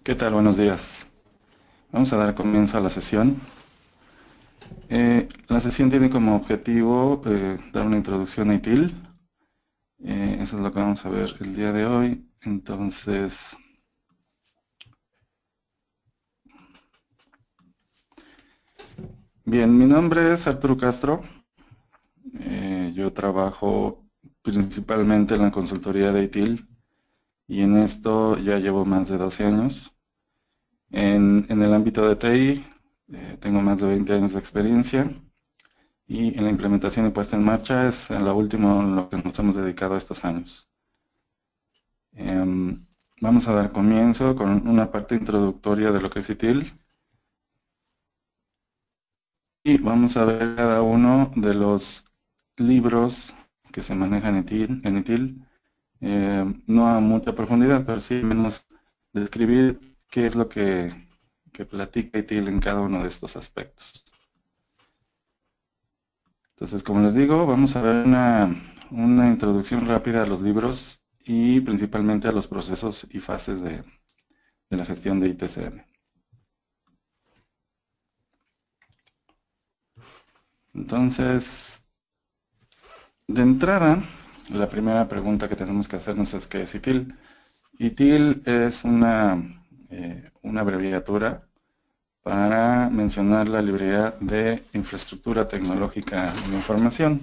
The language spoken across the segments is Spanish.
¿Qué tal? Buenos días. Vamos a dar comienzo a la sesión. La sesión tiene como objetivo dar una introducción a ITIL. Eso es lo que vamos a ver el día de hoy. Entonces, bien, mi nombre es Arturo Castro. Yo trabajo principalmente en la consultoría de ITIL y en esto ya llevo más de 12 años. En el ámbito de TI tengo más de 20 años de experiencia. Y en la implementación y puesta en marcha es en lo último en lo que nos hemos dedicado estos años. Vamos a dar comienzo con una parte introductoria de lo que es ITIL y vamos a ver cada uno de los libros que se manejan en ITIL, no a mucha profundidad, pero sí menos describir qué es lo que platica ITIL en cada uno de estos aspectos. Entonces, como les digo, vamos a ver una introducción rápida a los libros y principalmente a los procesos y fases de la gestión de ITCM. Entonces, de entrada, la primera pregunta que tenemos que hacernos es ¿qué es ITIL? ITIL es una abreviatura para mencionar la librería de infraestructura tecnológica de información.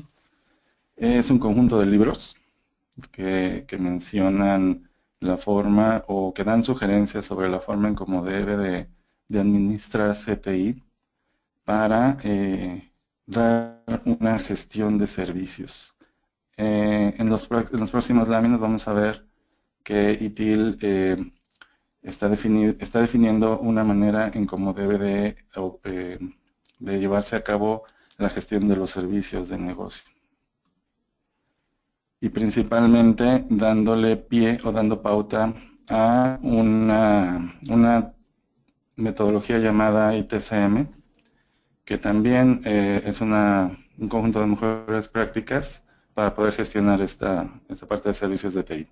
Es un conjunto de libros que mencionan la forma o que dan sugerencias sobre la forma en cómo debe de administrar CTI para dar una gestión de servicios. En los próximos láminas vamos a ver que ITIL está definiendo una manera en cómo debe de llevarse a cabo la gestión de los servicios de negocio. Y principalmente dándole pie o dando pauta a una metodología llamada ITCM, que también es un conjunto de mejores prácticas para poder gestionar esta parte de servicios de TI.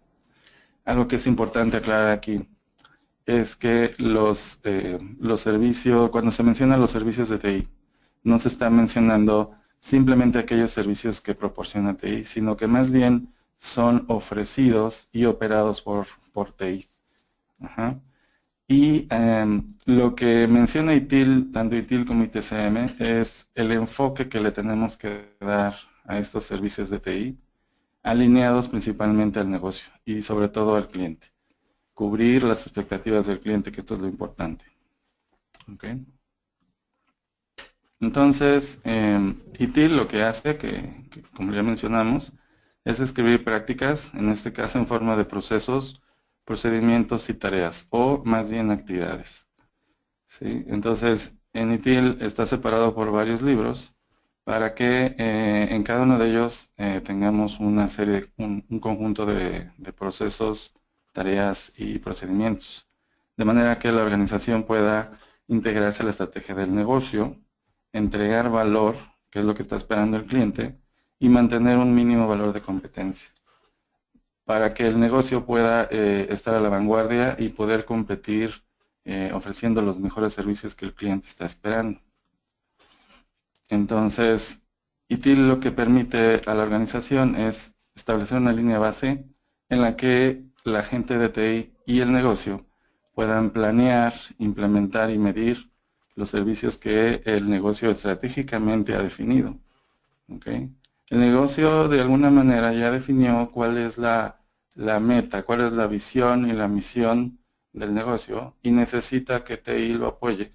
Algo que es importante aclarar aquí es que los servicios, cuando se mencionan los servicios de TI, no se está mencionando simplemente aquellos servicios que proporciona TI, sino que más bien son ofrecidos y operados por TI. Ajá. Y lo que menciona ITIL, tanto ITIL como ITCM, es el enfoque que le tenemos que dar a estos servicios de TI, alineados principalmente al negocio y sobre todo al cliente. Cubrir las expectativas del cliente, que esto es lo importante. ¿Okay? Entonces, ITIL lo que hace, que como ya mencionamos, es escribir prácticas, en este caso en forma de procesos, procedimientos y tareas, o más bien actividades. ¿Sí? Entonces, en ITIL está separado por varios libros para que en cada uno de ellos tengamos una serie, un conjunto de procesos, tareas y procedimientos, de manera que la organización pueda integrarse a la estrategia del negocio, entregar valor, que es lo que está esperando el cliente, y mantener un mínimo valor de competencia, para que el negocio pueda estar a la vanguardia y poder competir ofreciendo los mejores servicios que el cliente está esperando. Entonces, ITIL lo que permite a la organización es establecer una línea base en la que la gente de TI y el negocio puedan planear, implementar y medir los servicios que el negocio estratégicamente ha definido. ¿Okay? El negocio de alguna manera ya definió cuál es la meta, cuál es la visión y la misión del negocio y necesita que TI lo apoye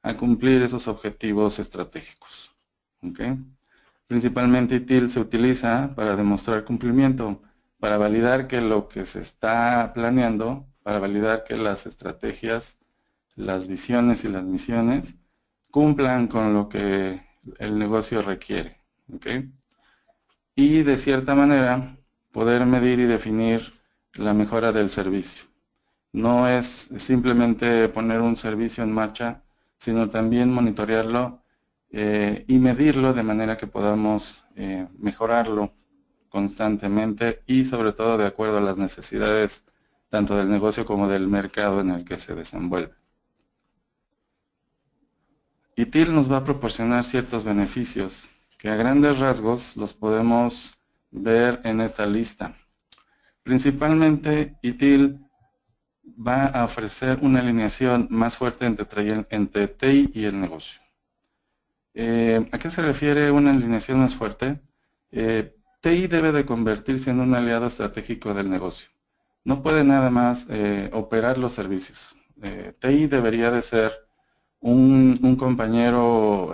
a cumplir esos objetivos estratégicos. ¿Okay? Principalmente ITIL se utiliza para demostrar cumplimiento, para validar que lo que se está planeando, para validar que las estrategias, las visiones y las misiones cumplan con lo que el negocio requiere. ¿Okay? Y de cierta manera poder medir y definir la mejora del servicio. No es simplemente poner un servicio en marcha, sino también monitorearlo y medirlo de manera que podamos mejorarlo constantemente y sobre todo de acuerdo a las necesidades tanto del negocio como del mercado en el que se desenvuelve. ITIL nos va a proporcionar ciertos beneficios que a grandes rasgos los podemos ver en esta lista. Principalmente, ITIL va a ofrecer una alineación más fuerte entre TI y el negocio. ¿A qué se refiere una alineación más fuerte? TI debe de convertirse en un aliado estratégico del negocio. No puede nada más operar los servicios. TI debería de ser un compañero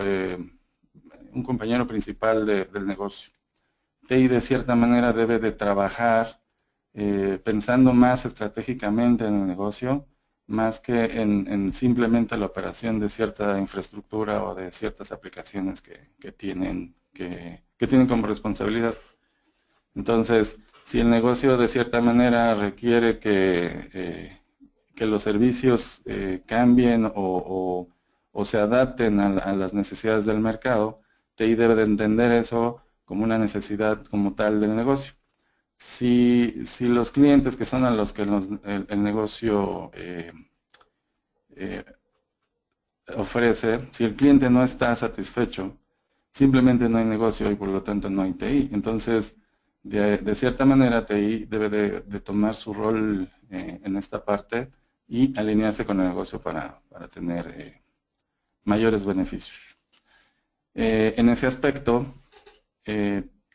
principal del negocio. TI de cierta manera debe de trabajar pensando más estratégicamente en el negocio, más que en simplemente la operación de cierta infraestructura o de ciertas aplicaciones que tienen como responsabilidad. Entonces, si el negocio de cierta manera requiere que los servicios cambien o se adapten a las necesidades del mercado, TI debe de entender eso como una necesidad como tal del negocio. Si los clientes que son a los que el negocio ofrece, si el cliente no está satisfecho, simplemente no hay negocio y por lo tanto no hay TI. Entonces, de cierta manera, TI debe de tomar su rol en esta parte y alinearse con el negocio para tener mayores beneficios. En ese aspecto,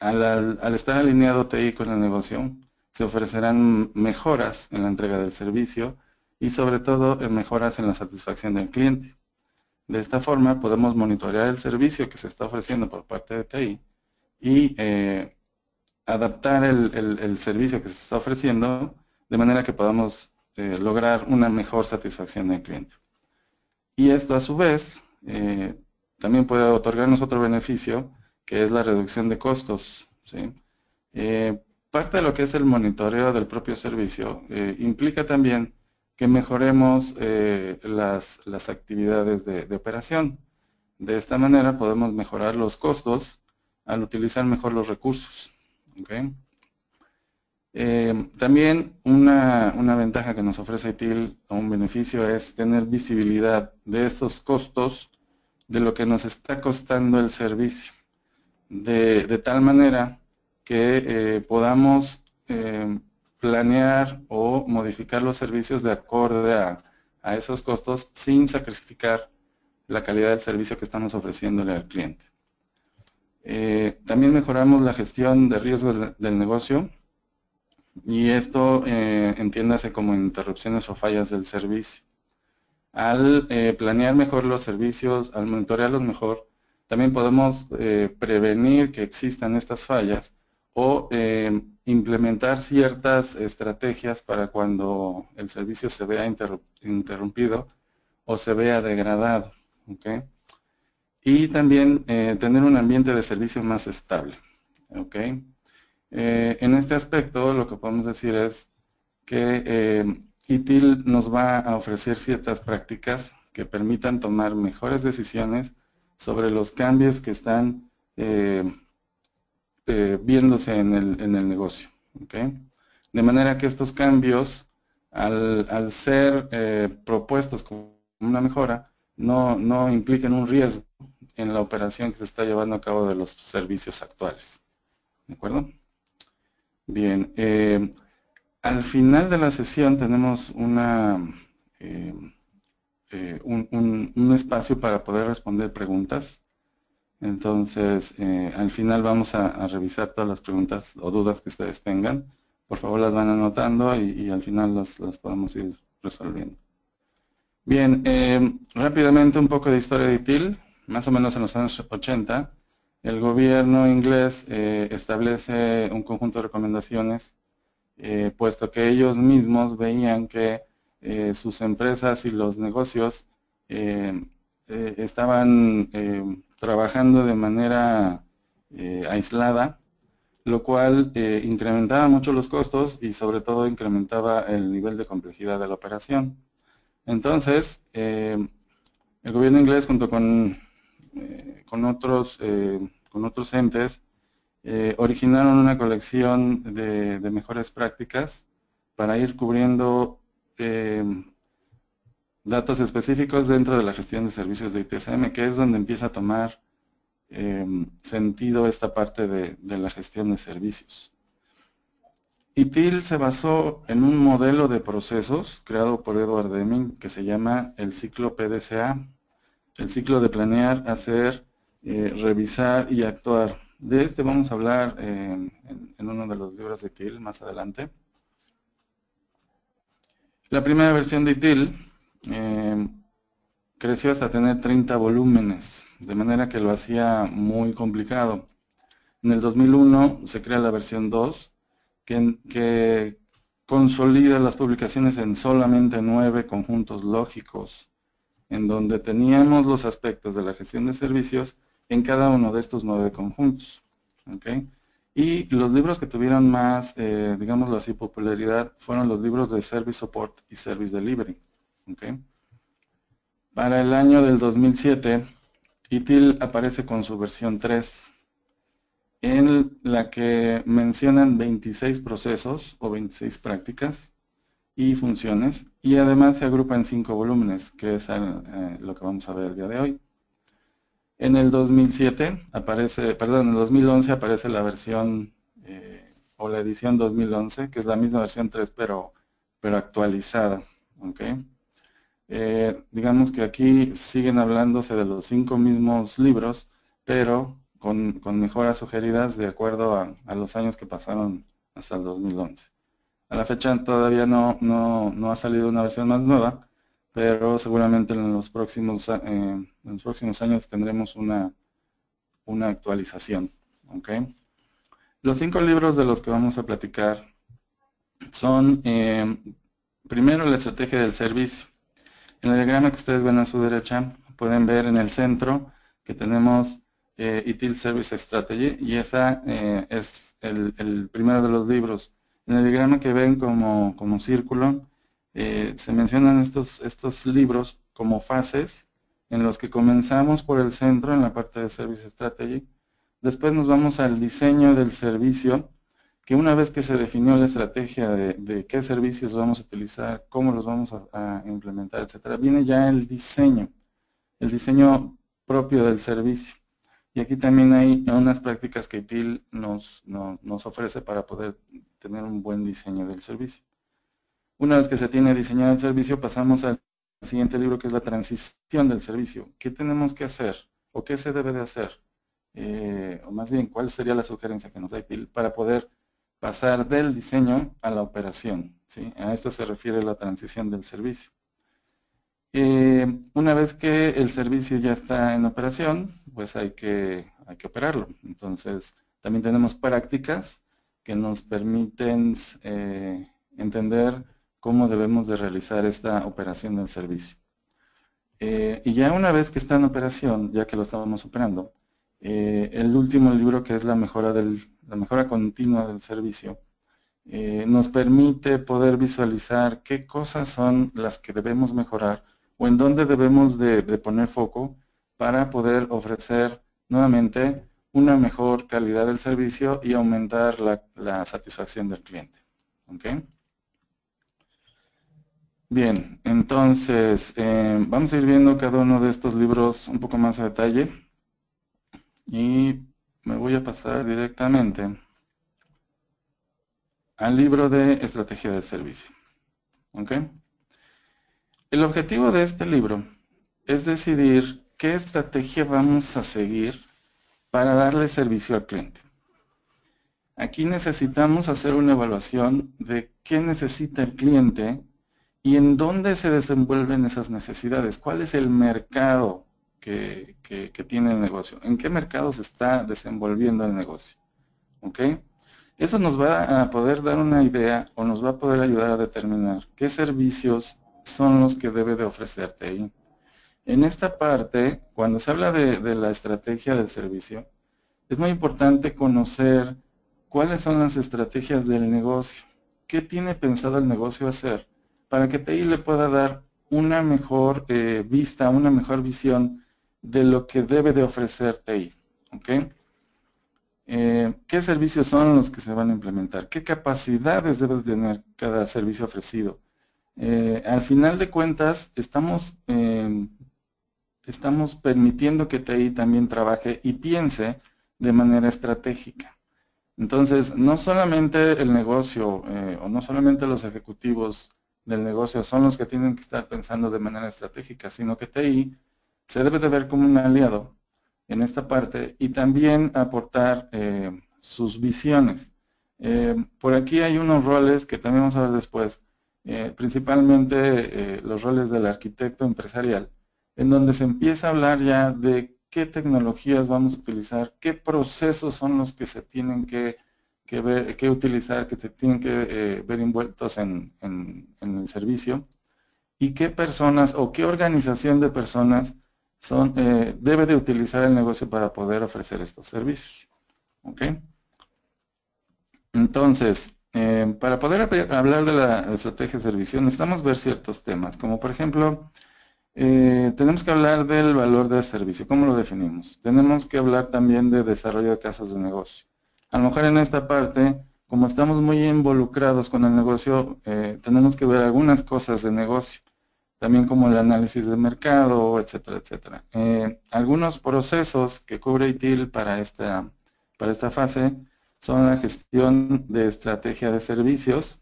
al estar alineado TI con el negocio, se ofrecerán mejoras en la entrega del servicio y sobre todo mejoras en la satisfacción del cliente. De esta forma podemos monitorear el servicio que se está ofreciendo por parte de TI y adaptar el servicio que se está ofreciendo de manera que podamos lograr una mejor satisfacción del cliente. Y esto a su vez también puede otorgarnos otro beneficio, que es la reducción de costos, ¿sí? Parte de lo que es el monitoreo del propio servicio implica también que mejoremos las actividades de operación. De esta manera podemos mejorar los costos al utilizar mejor los recursos. ¿Okay? También una ventaja que nos ofrece ITIL o un beneficio es tener visibilidad de estos costos de lo que nos está costando el servicio, de tal manera que podamos planear o modificar los servicios de acorde a esos costos sin sacrificar la calidad del servicio que estamos ofreciéndole al cliente. También mejoramos la gestión de riesgos del negocio y esto entiéndase como interrupciones o fallas del servicio. Al planear mejor los servicios, al monitorearlos mejor, también podemos prevenir que existan estas fallas o implementar ciertas estrategias para cuando el servicio se vea interrumpido o se vea degradado. ¿Okay? Y también tener un ambiente de servicio más estable. ¿Okay? En este aspecto lo que podemos decir es que ITIL nos va a ofrecer ciertas prácticas que permitan tomar mejores decisiones sobre los cambios que están viéndose en el negocio. ¿Okay? De manera que estos cambios, al ser propuestos como una mejora, no impliquen un riesgo en la operación que se está llevando a cabo de los servicios actuales. ¿De acuerdo? Bien. Al final de la sesión tenemos un espacio para poder responder preguntas. Entonces, al final vamos a revisar todas las preguntas o dudas que ustedes tengan. Por favor, las van anotando y al final las podemos ir resolviendo. Bien, rápidamente un poco de historia de ITIL. Más o menos en los años 80, el gobierno inglés establece un conjunto de recomendaciones puesto que ellos mismos veían que sus empresas y los negocios estaban trabajando de manera aislada, lo cual incrementaba mucho los costos y sobre todo incrementaba el nivel de complejidad de la operación. Entonces, el gobierno inglés junto con otros entes originaron una colección de mejores prácticas para ir cubriendo datos específicos dentro de la gestión de servicios de ITSM, que es donde empieza a tomar sentido esta parte de la gestión de servicios. ITIL se basó en un modelo de procesos creado por Edward Deming que se llama el ciclo PDCA, el ciclo de planear, hacer, revisar y actuar. De este vamos a hablar en uno de los libros de ITIL más adelante. La primera versión de ITIL creció hasta tener 30 volúmenes, de manera que lo hacía muy complicado. En el 2001 se crea la versión 2, que consolida las publicaciones en solamente 9 conjuntos lógicos, en donde teníamos los aspectos de la gestión de servicios en cada uno de estos 9 conjuntos. ¿Okay? Y los libros que tuvieron más, digámoslo así, popularidad fueron los libros de Service Support y Service Delivery. ¿Okay? Para el año del 2007, ITIL aparece con su versión 3, en la que mencionan 26 procesos o 26 prácticas y funciones, y además se agrupa en 5 volúmenes, que es lo que vamos a ver el día de hoy. En el 2007 aparece, perdón, en el 2011 aparece la versión o la edición 2011, que es la misma versión 3, pero actualizada. ¿Okay? Digamos que aquí siguen hablándose de los 5 mismos libros, pero con mejoras sugeridas de acuerdo a los años que pasaron hasta el 2011. A la fecha todavía no ha salido una versión más nueva, pero seguramente en los próximos años tendremos una actualización. ¿Okay? Los 5 libros de los que vamos a platicar son, primero, la estrategia del servicio. En el diagrama que ustedes ven a su derecha, pueden ver en el centro que tenemos ITIL Service Strategy, y esa es el primero de los libros. En el diagrama que ven como círculo, se mencionan estos libros como fases, en los que comenzamos por el centro, en la parte de Service Strategy. Después nos vamos al diseño del servicio, que una vez que se definió la estrategia de qué servicios vamos a utilizar, cómo los vamos a implementar, etcétera, viene ya el diseño propio del servicio. Y aquí también hay unas prácticas que ITIL nos ofrece para poder tener un buen diseño del servicio. Una vez que se tiene diseñado el servicio, pasamos al siguiente libro, que es la transición del servicio. ¿Qué tenemos que hacer? ¿O qué se debe de hacer? O más bien, ¿cuál sería la sugerencia que nos da ITIL para poder pasar del diseño a la operación? ¿Sí? A esto se refiere la transición del servicio. Una vez que el servicio ya está en operación, pues hay que operarlo. Entonces, también tenemos prácticas que nos permiten entender cómo debemos de realizar esta operación del servicio. Y ya una vez que está en operación, ya que lo estábamos operando, el último libro, que es la mejora continua del servicio, nos permite poder visualizar qué cosas son las que debemos mejorar o en dónde debemos de poner foco para poder ofrecer nuevamente una mejor calidad del servicio y aumentar la satisfacción del cliente. ¿Okay? Bien, entonces vamos a ir viendo cada uno de estos libros un poco más a detalle, y me voy a pasar directamente al libro de estrategia del servicio. ¿Okay? El objetivo de este libro es decidir qué estrategia vamos a seguir para darle servicio al cliente. Aquí necesitamos hacer una evaluación de qué necesita el cliente y en dónde se desenvuelven esas necesidades. ¿Cuál es el mercado que tiene el negocio? ¿En qué mercado se está desenvolviendo el negocio? ¿Ok? Eso nos va a poder dar una idea o nos va a poder ayudar a determinar qué servicios son los que debe de ofrecer TI. En esta parte, cuando se habla de la estrategia del servicio, es muy importante conocer cuáles son las estrategias del negocio. ¿Qué tiene pensado el negocio hacer para que TI le pueda dar una mejor vista, una mejor visión de lo que debe de ofrecer TI? ¿Okay? ¿Qué servicios son los que se van a implementar? ¿Qué capacidades debe tener cada servicio ofrecido? Al final de cuentas, estamos permitiendo que TI también trabaje y piense de manera estratégica. Entonces, no solamente el negocio o no solamente los ejecutivos del negocio son los que tienen que estar pensando de manera estratégica, sino que TI se debe de ver como un aliado en esta parte y también aportar sus visiones. Por aquí hay unos roles que también vamos a ver después, principalmente los roles del arquitecto empresarial, en donde se empieza a hablar ya de qué tecnologías vamos a utilizar, qué procesos son los que se tienen que utilizar, que se tienen que ver envueltos en el servicio, y qué personas o qué organización de personas debe de utilizar el negocio para poder ofrecer estos servicios. ¿Ok? Entonces, para poder hablar de la estrategia de servicio, necesitamos ver ciertos temas, como por ejemplo, tenemos que hablar del valor del servicio. ¿Cómo lo definimos? Tenemos que hablar también de desarrollo de casos de negocio. A lo mejor en esta parte, como estamos muy involucrados con el negocio, tenemos que ver algunas cosas de negocio, también como el análisis de mercado, etcétera, etcétera. Algunos procesos que cubre ITIL para esta fase son la gestión de estrategia de servicios,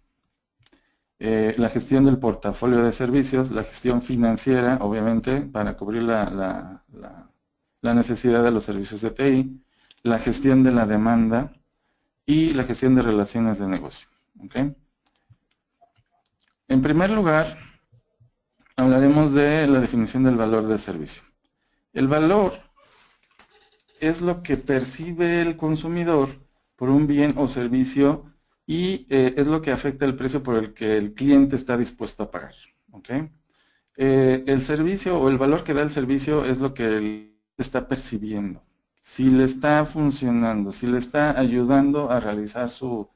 la gestión del portafolio de servicios, la gestión financiera, obviamente, para cubrir la necesidad de los servicios de TI, la gestión de la demanda y la gestión de relaciones de negocio. ¿Okay? En primer lugar, hablaremos de la definición del valor del servicio. El valor es lo que percibe el consumidor por un bien o servicio y es lo que afecta el precio por el que el cliente está dispuesto a pagar. ¿Okay? El servicio o el valor que da el servicio es lo que él está percibiendo. Si le está funcionando, si le está ayudando a realizar sus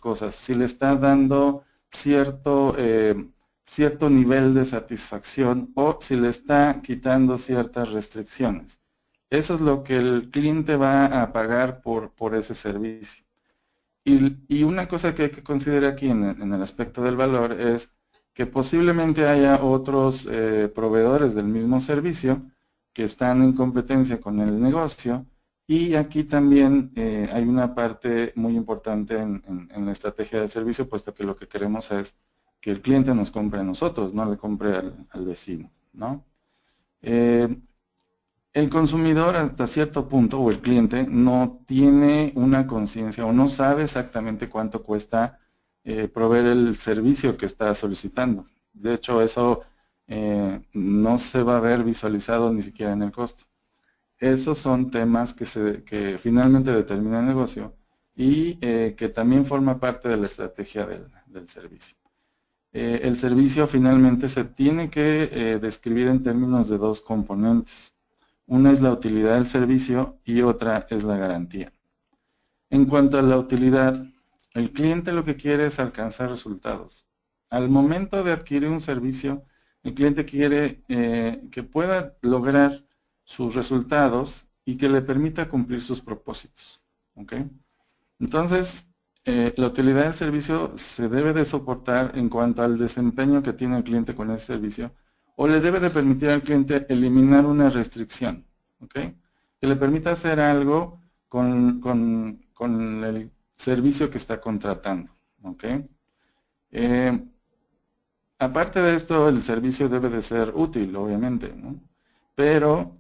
cosas, si le está dando cierto nivel de satisfacción o si le está quitando ciertas restricciones. Eso es lo que el cliente va a pagar por ese servicio. Y una cosa que hay que considerar aquí en el aspecto del valor es que posiblemente haya otros proveedores del mismo servicio que están en competencia con el negocio, y aquí también hay una parte muy importante en la estrategia de servicio, puesto que lo que queremos es que el cliente nos compre a nosotros, no le compre al vecino, ¿no? El consumidor hasta cierto punto, o el cliente, no tiene una conciencia o no sabe exactamente cuánto cuesta proveer el servicio que está solicitando. De hecho, eso no se va a ver visualizado ni siquiera en el costo. Esos son temas que finalmente determina el negocio y que también forma parte de la estrategia del servicio. El servicio finalmente se tiene que describir en términos de dos componentes. Una es la utilidad del servicio y otra es la garantía. En cuanto a la utilidad, el cliente lo que quiere es alcanzar resultados. Al momento de adquirir un servicio, el cliente quiere que pueda lograr sus resultados y que le permita cumplir sus propósitos. ¿Okay? Entonces, la utilidad del servicio se debe de soportar en cuanto al desempeño que tiene el cliente con ese servicio, o le debe de permitir al cliente eliminar una restricción, ¿ok? Que le permita hacer algo con el servicio que está contratando, ¿ok? Aparte de esto, el servicio debe de ser útil, obviamente, ¿no? Pero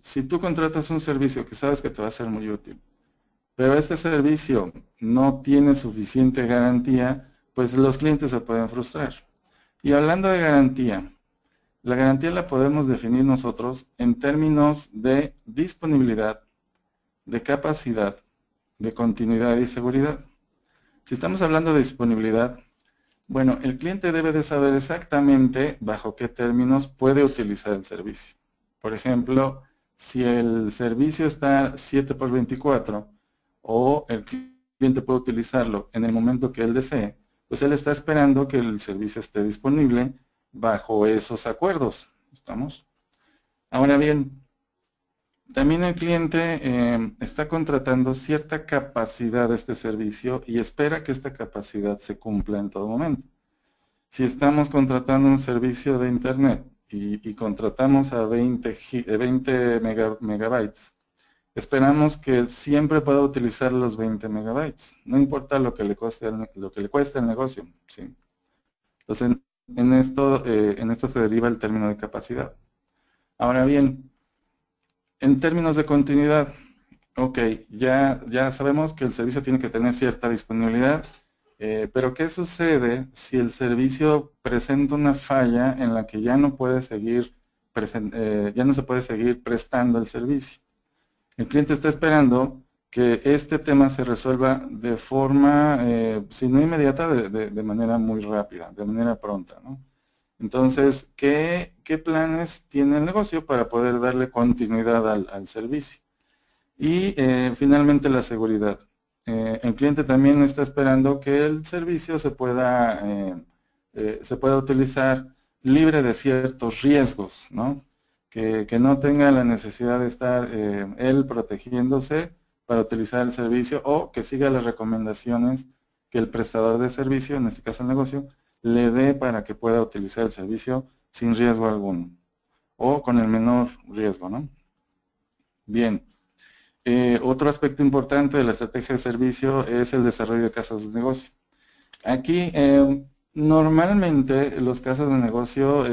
si tú contratas un servicio que sabes que te va a ser muy útil, pero este servicio no tiene suficiente garantía, pues los clientes se pueden frustrar. Y hablando de garantía, la garantía la podemos definir nosotros en términos de disponibilidad, de capacidad, de continuidad y seguridad. Si estamos hablando de disponibilidad, bueno, el cliente debe de saber exactamente bajo qué términos puede utilizar el servicio. Por ejemplo, si el servicio está 7x24 o el cliente puede utilizarlo en el momento que él desee, pues él está esperando que el servicio esté disponible bajo esos acuerdos. ¿Estamos? Ahora bien, También el cliente está contratando cierta capacidad de este servicio y espera que esta capacidad se cumpla en todo momento. Si estamos contratando un servicio de Internet y contratamos a 20 megabytes, esperamos que él siempre pueda utilizar los 20 megabytes, no importa lo que le cueste el negocio. ¿Sí? Entonces, en esto se deriva el término de capacidad. Ahora bien, en términos de continuidad, ok, ya sabemos que el servicio tiene que tener cierta disponibilidad, pero ¿qué sucede si el servicio presenta una falla en la que ya no puede seguir, ya no se puede seguir prestando el servicio? El cliente está esperando que este tema se resuelva de forma, si no inmediata, de manera muy rápida, de manera pronta, ¿no? Entonces, ¿qué planes tiene el negocio para poder darle continuidad al servicio? Y finalmente la seguridad. El cliente también está esperando que el servicio se pueda utilizar libre de ciertos riesgos, ¿no? Que no tenga la necesidad de estar él protegiéndose para utilizar el servicio o que siga las recomendaciones que el prestador de servicio, en este caso el negocio, le dé para que pueda utilizar el servicio sin riesgo alguno o con el menor riesgo, ¿no? Bien. Otro aspecto importante de la estrategia de servicio es el desarrollo de casos de negocio. Aquí, normalmente los casos de negocio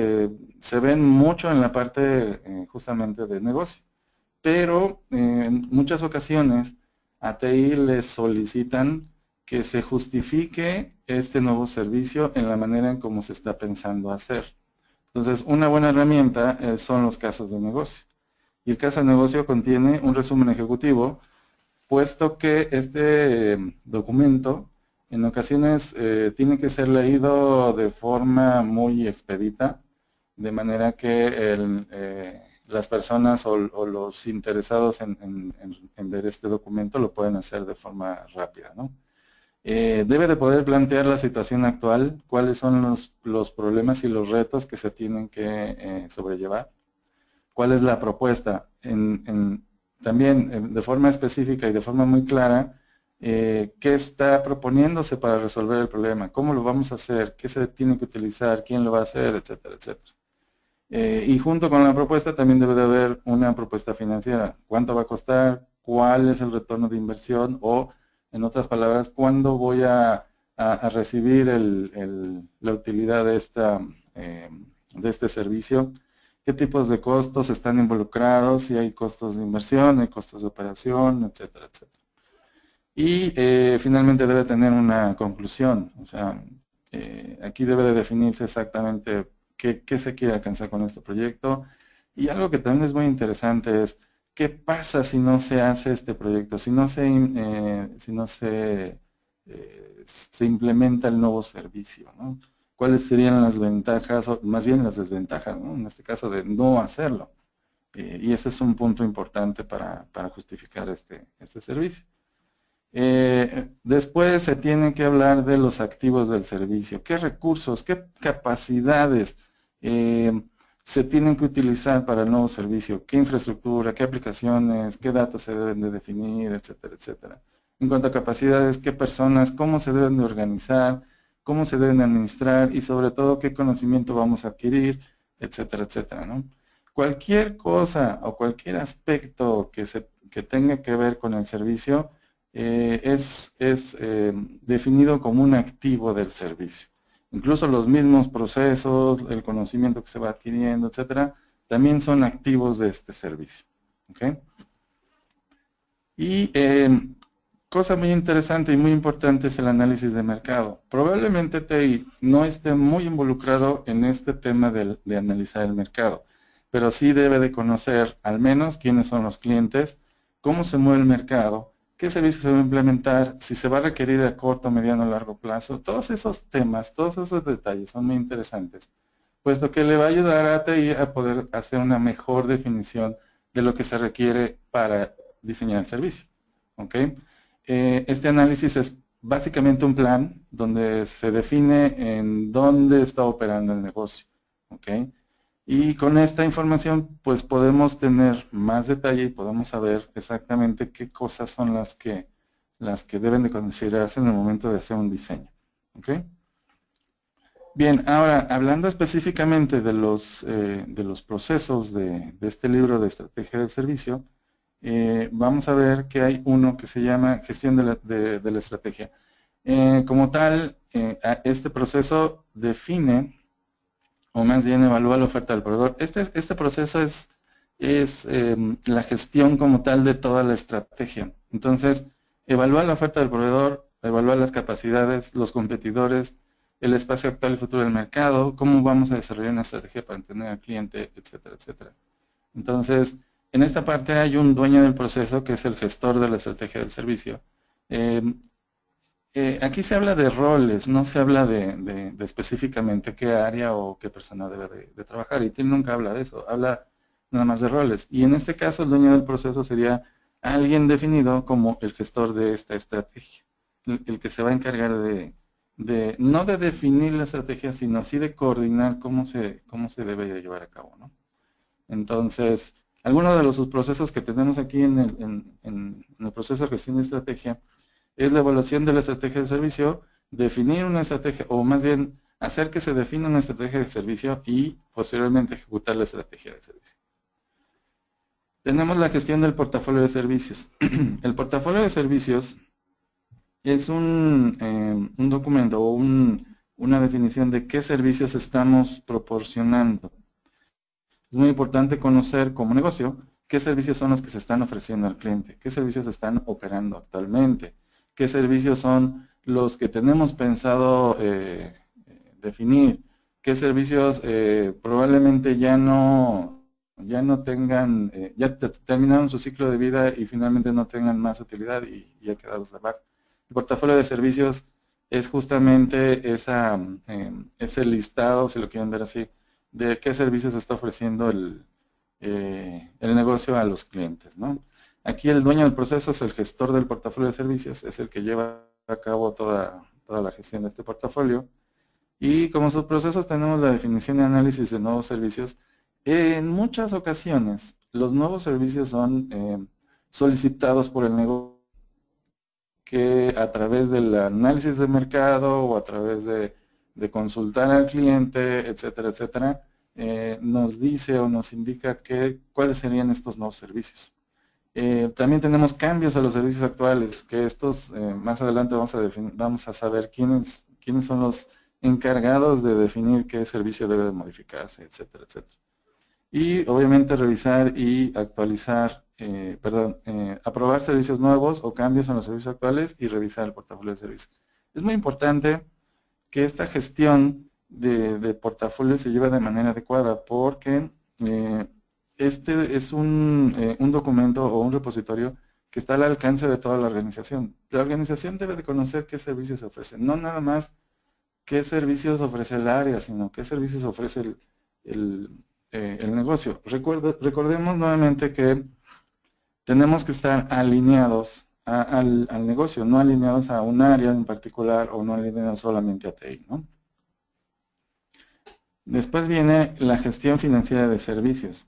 se ven mucho en la parte justamente de negocio, pero en muchas ocasiones a TI les solicitan que se justifique este nuevo servicio en la manera en cómo se está pensando hacer. Entonces, una buena herramienta son los casos de negocio. Y el caso de negocio contiene un resumen ejecutivo, puesto que este documento en ocasiones tiene que ser leído de forma muy expedita, de manera que las personas o los interesados en ver este documento lo pueden hacer de forma rápida, ¿no? Debe de poder plantear la situación actual, cuáles son los problemas y los retos que se tienen que sobrellevar, cuál es la propuesta, también de forma específica y de forma muy clara, qué está proponiéndose para resolver el problema, cómo lo vamos a hacer, qué se tiene que utilizar, quién lo va a hacer, etcétera, etcétera. Y junto con la propuesta también debe de haber una propuesta financiera, cuánto va a costar, cuál es el retorno de inversión o, en otras palabras, cuándo voy a recibir la utilidad de este servicio, qué tipos de costos están involucrados, si hay costos de inversión, hay costos de operación, etcétera, etcétera. Y finalmente debe tener una conclusión, o sea, aquí debe de definirse exactamente qué se quiere alcanzar con este proyecto. Y algo que también es muy interesante es, ¿qué pasa si no se hace este proyecto? Si no se implementa el nuevo servicio, ¿no? ¿Cuáles serían las ventajas, o más bien las desventajas, ¿no? En este caso de no hacerlo. Y ese es un punto importante para justificar este servicio. Después se tiene que hablar de los activos del servicio. ¿Qué recursos, qué capacidades se tienen que utilizar para el nuevo servicio? ¿Qué infraestructura, qué aplicaciones, qué datos se deben de definir, etcétera, etcétera? En cuanto a capacidades, qué personas, cómo se deben de organizar, cómo se deben de administrar y sobre todo qué conocimiento vamos a adquirir, etcétera, etcétera, ¿no? Cualquier cosa o cualquier aspecto que tenga que ver con el servicio es definido como un activo del servicio. Incluso los mismos procesos, el conocimiento que se va adquiriendo, etcétera, también son activos de este servicio. ¿Okay? Y cosa muy interesante y muy importante es el análisis de mercado. Probablemente TI no esté muy involucrado en este tema de analizar el mercado, pero sí debe de conocer al menos quiénes son los clientes, cómo se mueve el mercado, qué servicios se va a implementar, si se va a requerir a corto, mediano o largo plazo. Todos esos temas, todos esos detalles son muy interesantes, puesto que le va a ayudar a TI a poder hacer una mejor definición de lo que se requiere para diseñar el servicio. ¿Okay? Este análisis es básicamente un plan donde se define en dónde está operando el negocio. ¿Okay? Y con esta información pues podemos tener más detalle y podemos saber exactamente qué cosas son las que deben de considerarse en el momento de hacer un diseño. ¿Ok? Bien, ahora hablando específicamente de los procesos de este libro de estrategia del servicio, vamos a ver que hay uno que se llama gestión de la estrategia. Como tal, este proceso define, o más bien evalúa la oferta del proveedor. Este proceso es la gestión como tal de toda la estrategia. Entonces, evalúa la oferta del proveedor, evalúa las capacidades, los competidores, el espacio actual y futuro del mercado, cómo vamos a desarrollar una estrategia para entender al cliente, etcétera, etcétera. Entonces, en esta parte hay un dueño del proceso que es el gestor de la estrategia del servicio. Eh, aquí se habla de roles, no se habla de específicamente qué área o qué persona debe de trabajar. Y TIL nunca habla de eso, habla nada más de roles. Y en este caso el dueño del proceso sería alguien definido como el gestor de esta estrategia, el que se va a encargar no de definir la estrategia, sino sí de coordinar cómo se debe de llevar a cabo, ¿no? Entonces, algunos de los procesos que tenemos aquí en el proceso de gestión de estrategia es la evaluación de la estrategia de servicio, definir una estrategia, o más bien hacer que se defina una estrategia de servicio y posteriormente ejecutar la estrategia de servicio. Tenemos la gestión del portafolio de servicios. El portafolio de servicios es un documento o una definición de qué servicios estamos proporcionando. Es muy importante conocer como negocio qué servicios son los que se están ofreciendo al cliente, qué servicios están operando actualmente, qué servicios son los que tenemos pensado definir, qué servicios probablemente ya no tengan, ya terminaron su ciclo de vida y finalmente no tengan más utilidad y ya quedaron de baja. El portafolio de servicios es justamente ese listado, si lo quieren ver así, de qué servicios está ofreciendo el negocio a los clientes, ¿no? Aquí el dueño del proceso es el gestor del portafolio de servicios, es el que lleva a cabo toda la gestión de este portafolio. Y como subprocesos tenemos la definición y análisis de nuevos servicios. En muchas ocasiones, los nuevos servicios son solicitados por el negocio que a través del análisis de mercado o a través de consultar al cliente, etcétera, etcétera, nos dice o nos indica cuáles serían estos nuevos servicios. También tenemos cambios a los servicios actuales, que estos más adelante vamos a saber quiénes son los encargados de definir qué servicio debe de modificarse, etcétera, etcétera. Y obviamente revisar y actualizar, aprobar servicios nuevos o cambios en los servicios actuales y revisar el portafolio de servicios. Es muy importante que esta gestión de portafolio se lleve de manera adecuada porque este es un documento o un repositorio que está al alcance de toda la organización. La organización debe de conocer qué servicios ofrece, no nada más qué servicios ofrece el área, sino qué servicios ofrece el negocio. Recordemos nuevamente que tenemos que estar alineados al negocio, no alineados a un área en particular o no alineados solamente a TI, ¿no? Después viene la gestión financiera de servicios.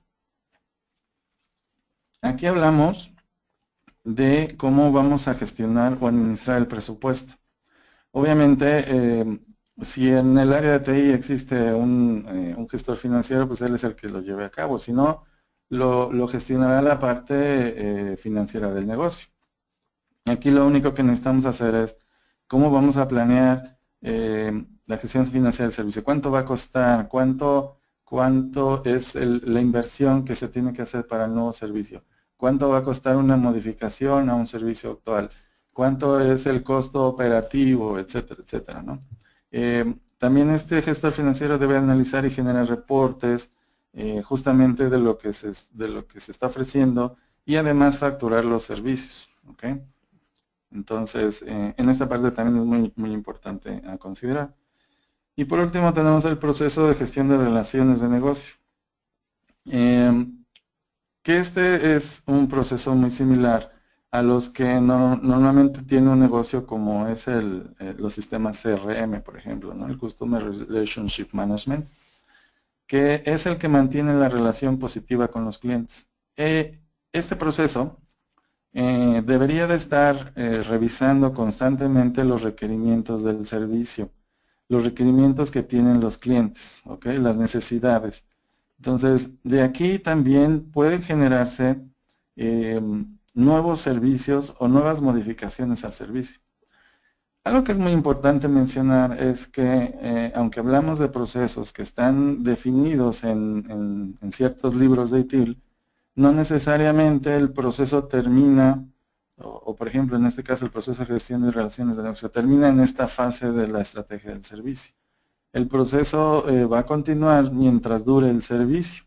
Aquí hablamos de cómo vamos a gestionar o administrar el presupuesto. Obviamente, si en el área de TI existe un gestor financiero, pues él es el que lo lleve a cabo. Si no, lo gestionará la parte financiera del negocio. Aquí lo único que necesitamos hacer es cómo vamos a planear la gestión financiera del servicio. ¿Cuánto va a costar? ¿Cuánto es la inversión que se tiene que hacer para el nuevo servicio? ¿Cuánto va a costar una modificación a un servicio actual? ¿Cuánto es el costo operativo? Etcétera, etcétera, ¿no? También este gestor financiero debe analizar y generar reportes justamente de lo que se está ofreciendo y además facturar los servicios, ¿ok? Entonces, en esta parte también es muy, muy importante a considerar. Y por último tenemos el proceso de gestión de relaciones de negocio. Que este es un proceso muy similar a los que normalmente tiene un negocio como es los sistemas CRM, por ejemplo, ¿no? El Customer Relationship Management, que es el que mantiene la relación positiva con los clientes. Este proceso debería de estar revisando constantemente los requerimientos del servicio, los requerimientos que tienen los clientes, ¿ok? Las necesidades. Entonces, de aquí también pueden generarse nuevos servicios o nuevas modificaciones al servicio. Algo que es muy importante mencionar es que, aunque hablamos de procesos que están definidos en ciertos libros de ITIL, no necesariamente el proceso termina, o por ejemplo en este caso el proceso de gestión de relaciones de negocio, termina en esta fase de la estrategia del servicio. El proceso va a continuar mientras dure el servicio.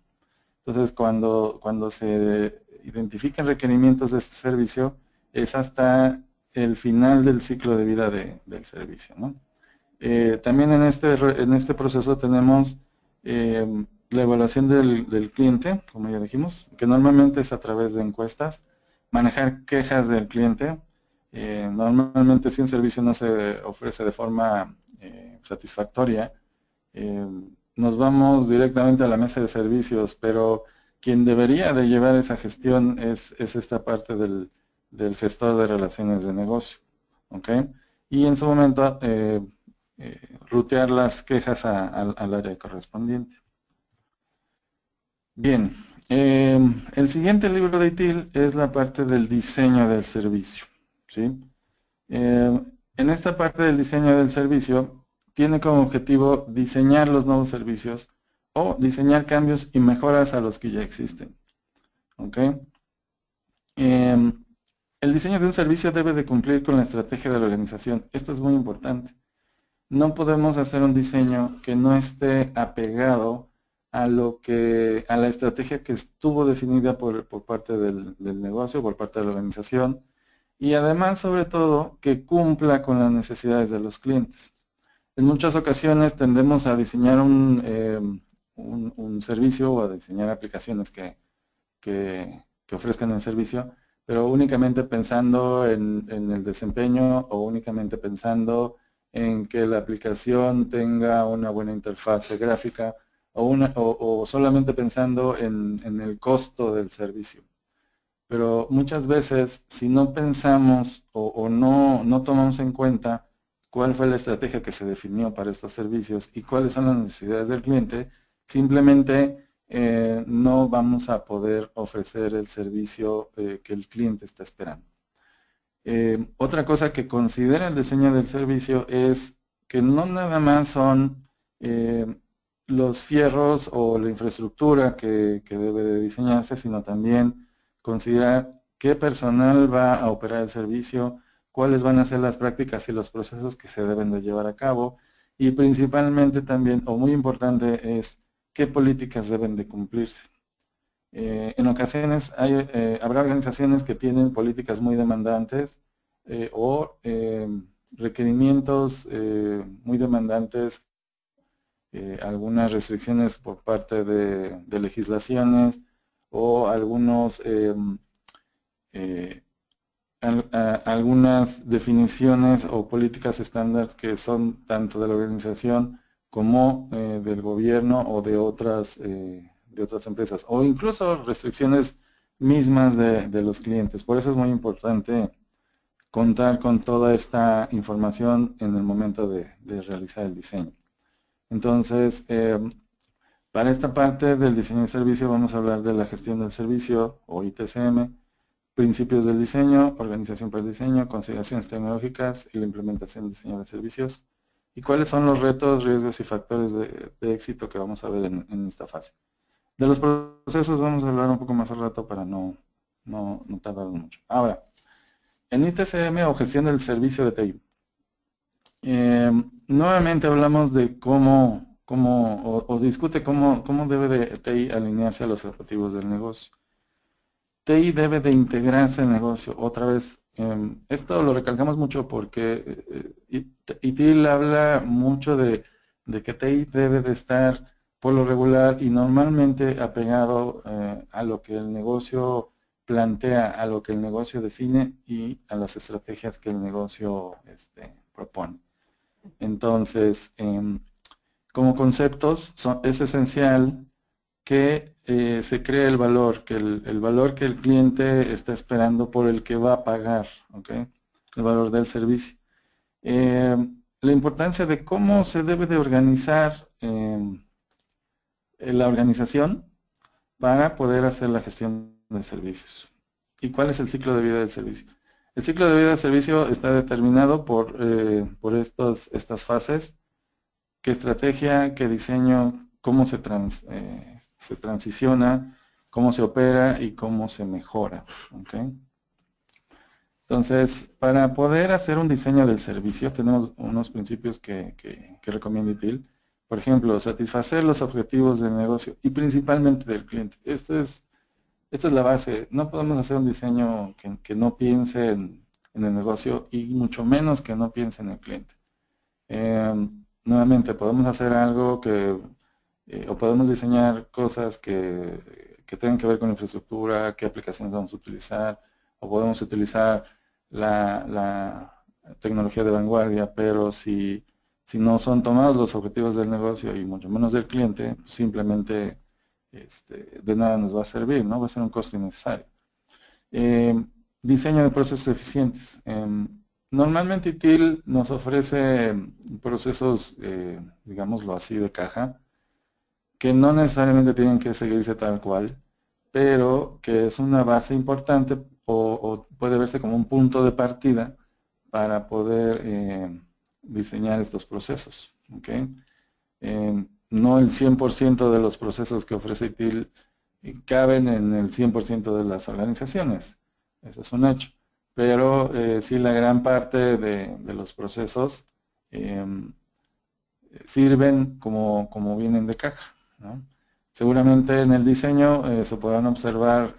Entonces cuando se identifiquen requerimientos de este servicio, es hasta el final del ciclo de vida del servicio, ¿no? También en este proceso tenemos la evaluación del cliente, como ya dijimos, que normalmente es a través de encuestas, manejar quejas del cliente. Normalmente si un servicio no se ofrece de forma satisfactoria, nos vamos directamente a la mesa de servicios, pero quien debería de llevar esa gestión es esta parte del gestor de relaciones de negocio, ¿ok? Y en su momento rutear las quejas al área correspondiente. Bien, el siguiente libro de ITIL es la parte del diseño del servicio, ¿sí? En esta parte del diseño del servicio tiene como objetivo diseñar los nuevos servicios o diseñar cambios y mejoras a los que ya existen, ¿ok? El diseño de un servicio debe de cumplir con la estrategia de la organización. Esto es muy importante. No podemos hacer un diseño que no esté apegado a la estrategia que estuvo definida por parte del negocio, por parte de la organización, y además, sobre todo, que cumpla con las necesidades de los clientes. En muchas ocasiones tendemos a diseñar un servicio o a diseñar aplicaciones que ofrezcan el servicio, pero únicamente pensando en el desempeño o únicamente pensando en que la aplicación tenga una buena interfase gráfica o solamente pensando en el costo del servicio. Pero muchas veces, si no pensamos o no tomamos en cuenta cuál fue la estrategia que se definió para estos servicios y cuáles son las necesidades del cliente, simplemente no vamos a poder ofrecer el servicio que el cliente está esperando. Otra cosa que considera el diseño del servicio es que no nada más son los fierros o la infraestructura que debe de diseñarse, sino también considerar qué personal va a operar el servicio, cuáles van a ser las prácticas y los procesos que se deben de llevar a cabo y principalmente también, o muy importante, es qué políticas deben de cumplirse. En ocasiones habrá organizaciones que tienen políticas muy demandantes o requerimientos muy demandantes, algunas restricciones por parte de legislaciones o algunas definiciones o políticas estándar que son tanto de la organización como del gobierno o de otras empresas, o incluso restricciones mismas de los clientes. Por eso es muy importante contar con toda esta información en el momento de realizar el diseño. Entonces, para esta parte del diseño de servicio vamos a hablar de la gestión del servicio o ITCM, principios del diseño, organización para el diseño, consideraciones tecnológicas y la implementación del diseño de servicios y cuáles son los retos, riesgos y factores de éxito que vamos a ver en esta fase. De los procesos vamos a hablar un poco más al rato para no tardar mucho. Ahora, en ITCM o gestión del servicio de TI, nuevamente hablamos de cómo discute cómo debe de TI alinearse a los objetivos del negocio. TI debe de integrarse al negocio. Otra vez, esto lo recalcamos mucho porque ITIL habla mucho de que TI debe de estar por lo regular y normalmente apegado a lo que el negocio plantea, a lo que el negocio define y a las estrategias que el negocio propone. Entonces, como conceptos es esencial que se cree el valor, que el valor que el cliente está esperando por el que va a pagar, ¿ok? El valor del servicio. La importancia de cómo se debe de organizar la organización para poder hacer la gestión de servicios. ¿Y cuál es el ciclo de vida del servicio? El ciclo de vida del servicio está determinado por estas fases: qué estrategia, qué diseño, cómo se transiciona, cómo se opera y cómo se mejora. ¿Okay? Entonces, para poder hacer un diseño del servicio, tenemos unos principios que recomienda ITIL. Por ejemplo, satisfacer los objetivos del negocio y principalmente del cliente. Esta es la base. No podemos hacer un diseño que no piense en el negocio y mucho menos que no piense en el cliente. Nuevamente, podemos hacer algo o podemos diseñar cosas que tengan que ver con infraestructura, qué aplicaciones vamos a utilizar, o podemos utilizar la tecnología de vanguardia, pero si no son tomados los objetivos del negocio y mucho menos del cliente, simplemente de nada nos va a servir, ¿no? Va a ser un costo innecesario. Diseño de procesos eficientes. Normalmente ITIL nos ofrece procesos, digámoslo así, de caja, que no necesariamente tienen que seguirse tal cual, pero que es una base importante o puede verse como un punto de partida para poder diseñar estos procesos. ¿Okay? No el 100% de los procesos que ofrece ITIL caben en el 100% de las organizaciones. Eso es un hecho. Pero sí, la gran parte de los procesos sirven como vienen de caja, ¿no? Seguramente en el diseño se podrán observar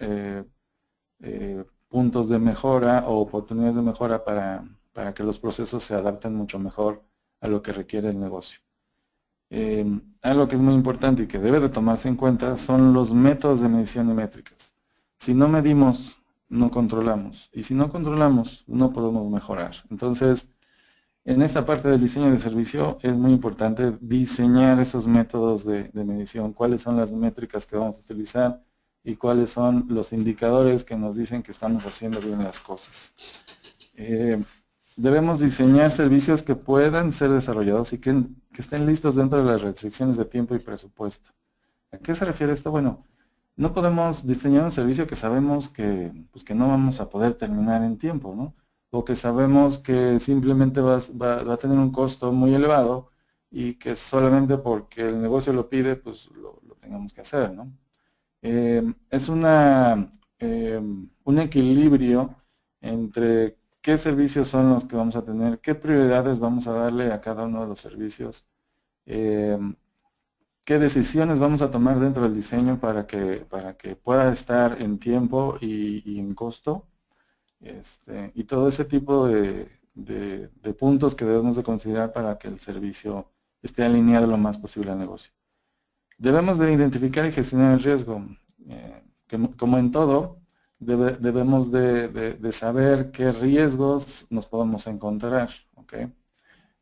puntos de mejora o oportunidades de mejora para que los procesos se adapten mucho mejor a lo que requiere el negocio. Algo que es muy importante y que debe de tomarse en cuenta son los métodos de medición y métricas. Si no medimos, no controlamos. Y si no controlamos, no podemos mejorar. Entonces, en esta parte del diseño de servicio es muy importante diseñar esos métodos de medición, cuáles son las métricas que vamos a utilizar y cuáles son los indicadores que nos dicen que estamos haciendo bien las cosas. Debemos diseñar servicios que puedan ser desarrollados y que estén listos dentro de las restricciones de tiempo y presupuesto. ¿A qué se refiere esto? Bueno, no podemos diseñar un servicio que sabemos pues, que no vamos a poder terminar en tiempo, ¿no? O que sabemos que simplemente va a tener un costo muy elevado y que solamente porque el negocio lo pide, pues lo tengamos que hacer, ¿no? Es un equilibrio entre qué servicios son los que vamos a tener, qué prioridades vamos a darle a cada uno de los servicios, qué decisiones vamos a tomar dentro del diseño para que pueda estar en tiempo y en costo, y todo ese tipo de puntos que debemos de considerar para que el servicio esté alineado lo más posible al negocio. Debemos de identificar y gestionar el riesgo. Como en todo, debemos de saber qué riesgos nos podemos encontrar, ¿okay?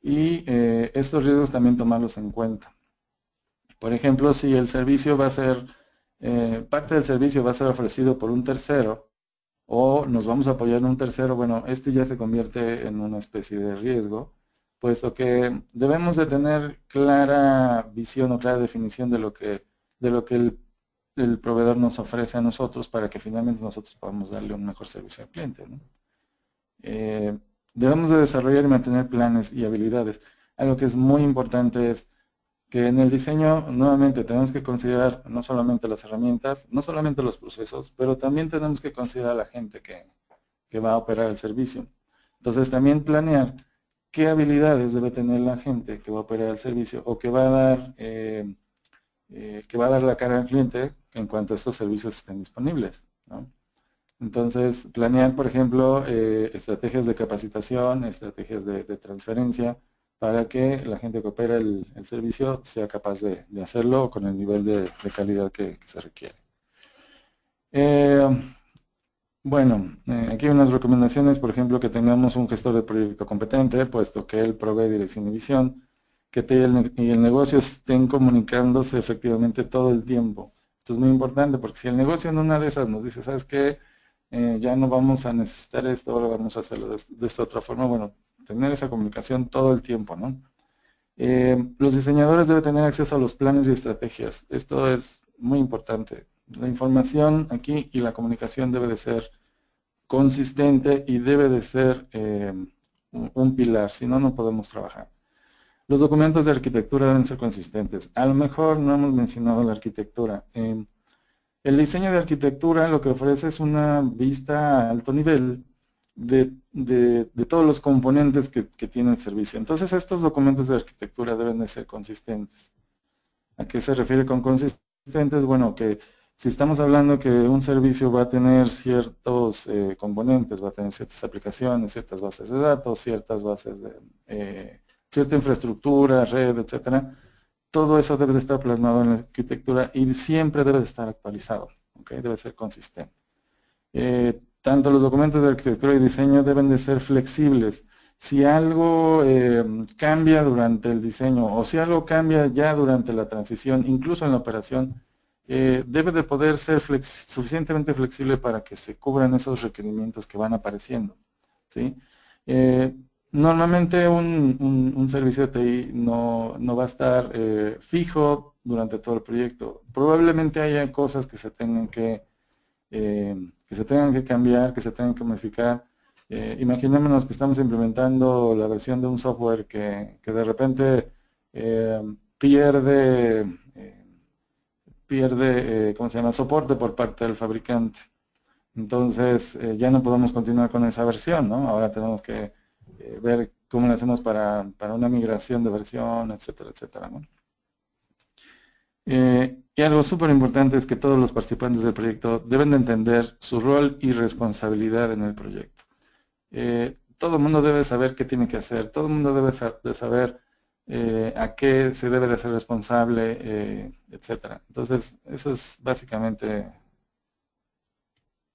Y estos riesgos también tomarlos en cuenta. Por ejemplo, si el servicio va a ser, parte del servicio va a ser ofrecido por un tercero o nos vamos a apoyar en un tercero, bueno, este ya se convierte en una especie de riesgo, puesto que debemos de tener clara visión o clara definición de lo que el proveedor nos ofrece a nosotros para que finalmente nosotros podamos darle un mejor servicio al cliente, ¿no? Debemos de desarrollar y mantener planes y habilidades. Algo que es muy importante es que en el diseño nuevamente tenemos que considerar no solamente las herramientas, no solamente los procesos, pero también tenemos que considerar a la gente que va a operar el servicio. Entonces también planear qué habilidades debe tener la gente que va a operar el servicio o que va a dar la cara al cliente en cuanto a estos servicios estén disponibles, ¿no? Entonces, planear, por ejemplo, estrategias de capacitación, estrategias de transferencia, para que la gente que opera el servicio sea capaz de hacerlo con el nivel de calidad que se requiere. Bueno, aquí hay unas recomendaciones, por ejemplo, que tengamos un gestor de proyecto competente, puesto que él provee dirección y visión, que TI y el negocio estén comunicándose efectivamente todo el tiempo. Esto es muy importante porque si el negocio en una de esas nos dice, ¿sabes qué? Ya no vamos a necesitar esto, ahora vamos a hacerlo de esta otra forma. Bueno, tener esa comunicación todo el tiempo, ¿no? Los diseñadores deben tener acceso a los planes y estrategias. Esto es muy importante. La información aquí y la comunicación debe de ser consistente y debe de ser un pilar, si no, no podemos trabajar. Los documentos de arquitectura deben ser consistentes. A lo mejor no hemos mencionado la arquitectura. El diseño de arquitectura lo que ofrece es una vista a alto nivel de todos los componentes que tiene el servicio. Entonces estos documentos de arquitectura deben de ser consistentes. ¿A qué se refiere con consistentes? Bueno, que si estamos hablando que un servicio va a tener ciertos componentes, va a tener ciertas aplicaciones, ciertas bases de datos, ciertas bases de cierta infraestructura, red, etcétera, todo eso debe de estar plasmado en la arquitectura y siempre debe de estar actualizado, ¿okay? Debe ser consistente. Tanto los documentos de arquitectura y diseño deben de ser flexibles. Si algo cambia durante el diseño o si algo cambia ya durante la transición, incluso en la operación, debe de poder ser suficientemente flexible para que se cubran esos requerimientos que van apareciendo, ¿sí? Normalmente un servicio de TI no va a estar fijo durante todo el proyecto. Probablemente haya cosas que se tengan que cambiar, que se tengan que modificar. Imaginémonos que estamos implementando la versión de un software que de repente pierde ¿cómo se llama? Soporte por parte del fabricante. Entonces ya no podemos continuar con esa versión, ¿no? Ahora tenemos que ver cómo lo hacemos para una migración de versión, etcétera, etcétera, ¿no? Y algo súper importante es que todos los participantes del proyecto deben de entender su rol y responsabilidad en el proyecto. Todo el mundo debe saber qué tiene que hacer, todo el mundo debe de saber a qué se debe de ser responsable, etcétera. Entonces, eso es básicamente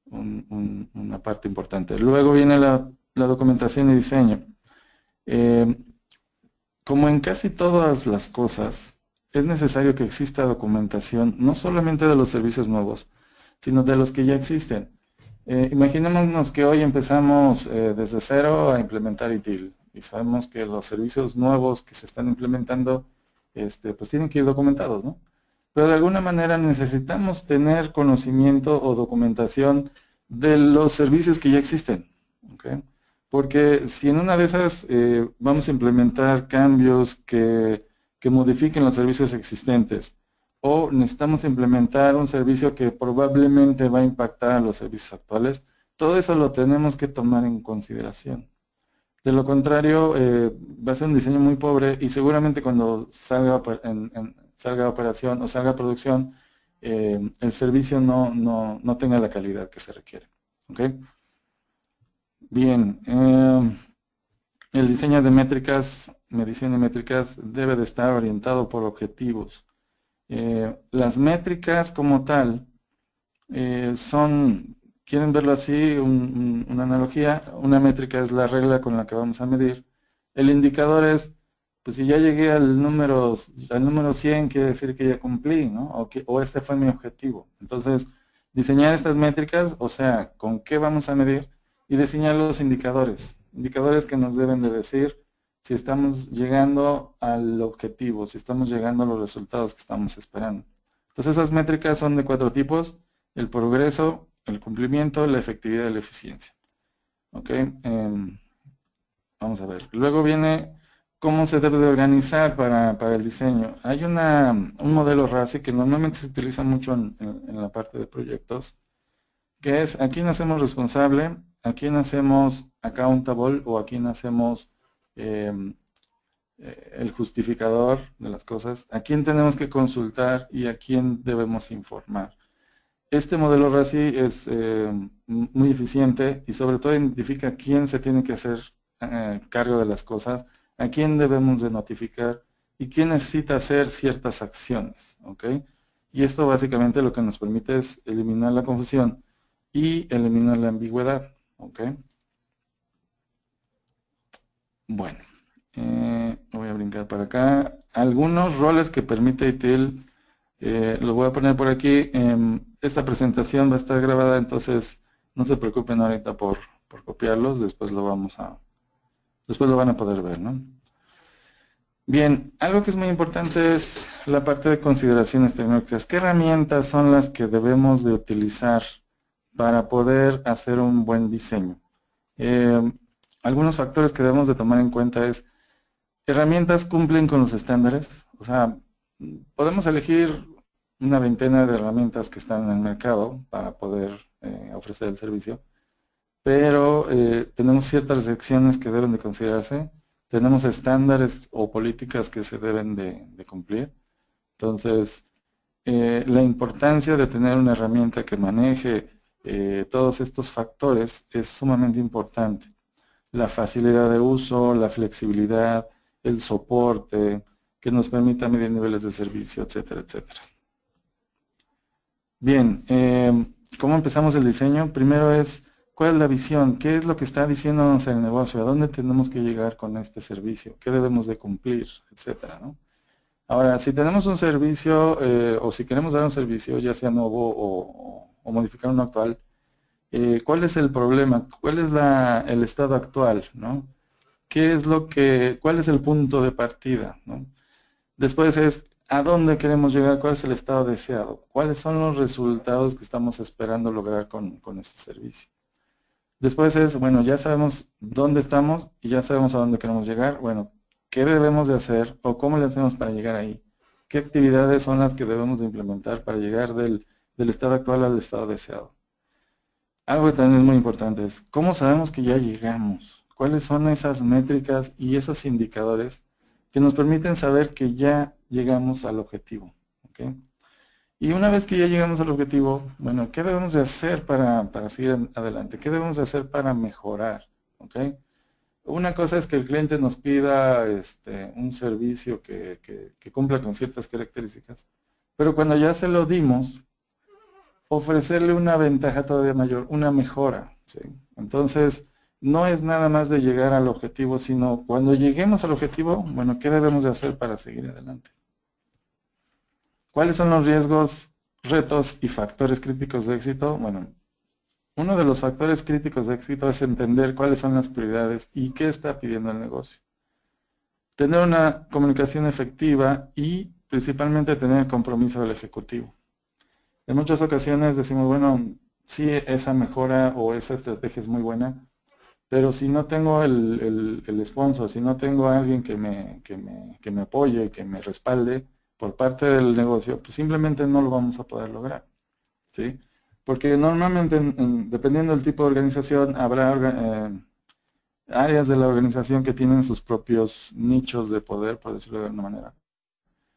una parte importante. Luego viene la documentación y diseño. Como en casi todas las cosas, es necesario que exista documentación no solamente de los servicios nuevos, sino de los que ya existen. Imaginémonos que hoy empezamos desde cero a implementar ITIL y sabemos que los servicios nuevos que se están implementando pues tienen que ir documentados, ¿no? Pero de alguna manera necesitamos tener conocimiento o documentación de los servicios que ya existen, ¿okay? Porque si en una de esas vamos a implementar cambios que modifiquen los servicios existentes o necesitamos implementar un servicio que probablemente va a impactar a los servicios actuales, todo eso lo tenemos que tomar en consideración. De lo contrario, va a ser un diseño muy pobre y seguramente cuando salga a operación o salga a producción, el servicio no tenga la calidad que se requiere. ¿Okay? Bien, el diseño de métricas, medición de métricas debe de estar orientado por objetivos. Las métricas como tal quieren verlo así, una analogía, una métrica es la regla con la que vamos a medir. El indicador es, pues si ya llegué al número 100, quiere decir que ya cumplí, ¿no? O este fue mi objetivo. Entonces, diseñar estas métricas, o sea, con qué vamos a medir, y diseñar los indicadores que nos deben de decir si estamos llegando al objetivo, si estamos llegando a los resultados que estamos esperando. Entonces esas métricas son de 4 tipos: el progreso, el cumplimiento, la efectividad y la eficiencia. ¿Ok? Vamos a ver. Luego viene cómo se debe de organizar para el diseño. Hay un modelo RACI que normalmente se utiliza mucho en la parte de proyectos, que es a quién hacemos responsable, a quién hacemos accountable o a quién hacemos el justificador de las cosas, a quién tenemos que consultar y a quién debemos informar. Este modelo RACI es muy eficiente y sobre todo identifica quién se tiene que hacer cargo de las cosas, a quién debemos de notificar y quién necesita hacer ciertas acciones. ¿Ok? Y esto básicamente lo que nos permite es eliminar la confusión y eliminar la ambigüedad. ¿Ok? Bueno, Voy a brincar para acá. Algunos roles que permite ITIL, los voy a poner por aquí. Esta presentación va a estar grabada, entonces no se preocupen ahorita por copiarlos, después lo van a poder ver, ¿no? Bien, algo que es muy importante es la parte de consideraciones tecnológicas. ¿Qué herramientas son las que debemos de utilizar para poder hacer un buen diseño? Algunos factores que debemos de tomar en cuenta es, herramientas cumplen con los estándares, o sea, podemos elegir una veintena de herramientas que están en el mercado para poder ofrecer el servicio, pero tenemos ciertas restricciones que deben de considerarse, tenemos estándares o políticas que se deben de cumplir. Entonces, la importancia de tener una herramienta que maneje todos estos factores es sumamente importante. La facilidad de uso, la flexibilidad, el soporte, que nos permita medir niveles de servicio, etcétera, etcétera. Bien, ¿cómo empezamos el diseño? Primero es, ¿cuál es la visión? ¿Qué es lo que está diciéndonos el negocio? ¿A dónde tenemos que llegar con este servicio? ¿Qué debemos de cumplir? Etcétera, ¿no? Ahora, si tenemos un servicio o si queremos dar un servicio, ya sea nuevo o modificar uno actual, ¿cuál es el problema? ¿Cuál es el estado actual, ¿no? ¿Cuál es el punto de partida, ¿no? Después es, ¿a dónde queremos llegar? ¿Cuál es el estado deseado? ¿Cuáles son los resultados que estamos esperando lograr con este servicio? Después es, bueno, ya sabemos dónde estamos y ya sabemos a dónde queremos llegar. Bueno, ¿qué debemos de hacer o cómo le hacemos para llegar ahí? ¿Qué actividades son las que debemos de implementar para llegar del estado actual al estado deseado? Algo que también es muy importante es, ¿cómo sabemos que ya llegamos? ¿Cuáles son esas métricas y esos indicadores que nos permiten saber que ya llegamos al objetivo? ¿Okay? Y una vez que ya llegamos al objetivo, bueno, ¿qué debemos de hacer para seguir adelante? ¿Qué debemos de hacer para mejorar? ¿Okay? Una cosa es que el cliente nos pida un servicio que cumpla con ciertas características, pero cuando ya se lo dimos, ofrecerle una ventaja todavía mayor, una mejora. ¿Sí? Entonces, no es nada más de llegar al objetivo, sino cuando lleguemos al objetivo, bueno, ¿qué debemos de hacer para seguir adelante? ¿Cuáles son los riesgos, retos y factores críticos de éxito? Bueno, uno de los factores críticos de éxito es entender cuáles son las prioridades y qué está pidiendo el negocio. Tener una comunicación efectiva y principalmente tener el compromiso del ejecutivo. En muchas ocasiones decimos, bueno, sí, esa mejora o esa estrategia es muy buena, pero si no tengo el sponsor, si no tengo a alguien que me apoye, que me respalde por parte del negocio, pues simplemente no lo vamos a poder lograr. ¿Sí? Porque normalmente, dependiendo del tipo de organización, habrá áreas de la organización que tienen sus propios nichos de poder, por decirlo de alguna manera.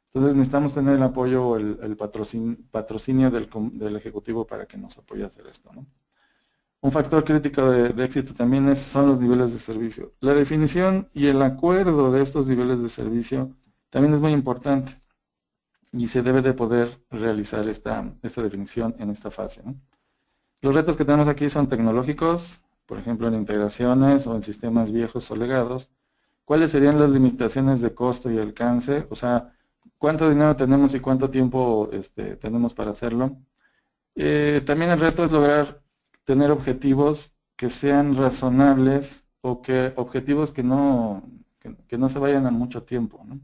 Entonces necesitamos tener el apoyo o el patrocinio del ejecutivo para que nos apoye a hacer esto, ¿no? Un factor crítico de éxito también son los niveles de servicio. La definición y el acuerdo de estos niveles de servicio también es muy importante y se debe de poder realizar esta definición en esta fase, ¿no? Los retos que tenemos aquí son tecnológicos, por ejemplo en integraciones o en sistemas viejos o legados. ¿Cuáles serían las limitaciones de costo y alcance? O sea, ¿cuánto dinero tenemos y cuánto tiempo tenemos para hacerlo? También el reto es lograr tener objetivos que sean razonables o objetivos que no se vayan a mucho tiempo, ¿no?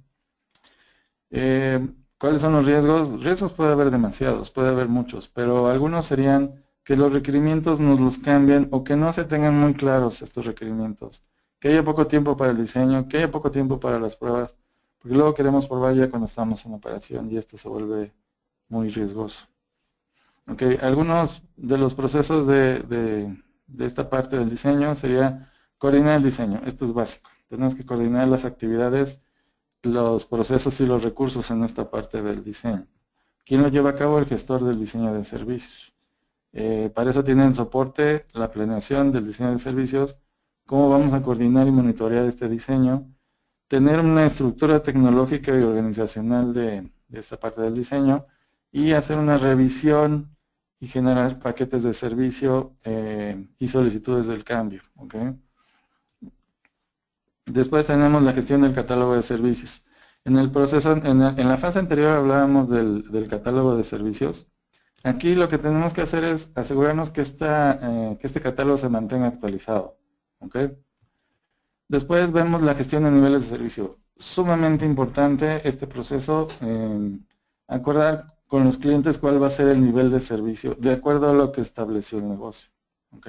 ¿Cuáles son los riesgos? Riesgos puede haber demasiados, puede haber muchos, pero algunos serían que los requerimientos nos los cambien o que no se tengan muy claros estos requerimientos, que haya poco tiempo para el diseño, que haya poco tiempo para las pruebas, porque luego queremos probar ya cuando estamos en operación y esto se vuelve muy riesgoso. Okay, algunos de los procesos de esta parte del diseño sería coordinar el diseño. Esto es básico. Tenemos que coordinar las actividades, los procesos y los recursos en esta parte del diseño. ¿Quién lo lleva a cabo? El gestor del diseño de servicios. Para eso tienen soporte, la planeación del diseño de servicios, cómo vamos a coordinar y monitorear este diseño, tener una estructura tecnológica y organizacional de esta parte del diseño y hacer una revisión y generar paquetes de servicio y solicitudes del cambio. ¿Okay? Después tenemos la gestión del catálogo de servicios. En el proceso, en la fase anterior hablábamos del catálogo de servicios. Aquí lo que tenemos que hacer es asegurarnos que este catálogo se mantenga actualizado. ¿Ok? Después vemos la gestión de niveles de servicio. Sumamente importante este proceso, acordar con los clientes cuál va a ser el nivel de servicio de acuerdo a lo que estableció el negocio. ¿Ok?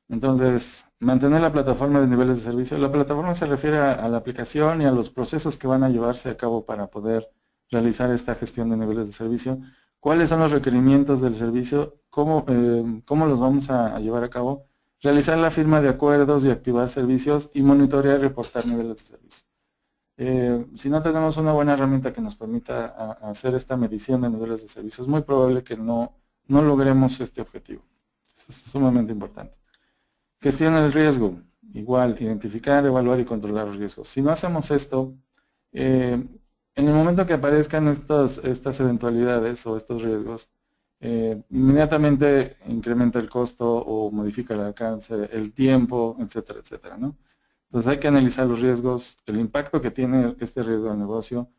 Entonces, mantener la plataforma de niveles de servicio. La plataforma se refiere a la aplicación y a los procesos que van a llevarse a cabo para poder realizar esta gestión de niveles de servicio. ¿Cuáles son los requerimientos del servicio? ¿Cómo los vamos a llevar a cabo? Realizar la firma de acuerdos y activar servicios y monitorear y reportar niveles de servicio. Si no tenemos una buena herramienta que nos permita hacer esta medición de niveles de servicio, es muy probable que no logremos este objetivo. Es sumamente importante. Gestión del riesgo. Igual, identificar, evaluar y controlar los riesgos. Si no hacemos esto, en el momento que aparezcan estas eventualidades o estos riesgos, inmediatamente incrementa el costo o modifica el alcance, el tiempo, etcétera, etcétera, ¿no? Entonces hay que analizar los riesgos, el impacto que tiene este riesgo al negocio,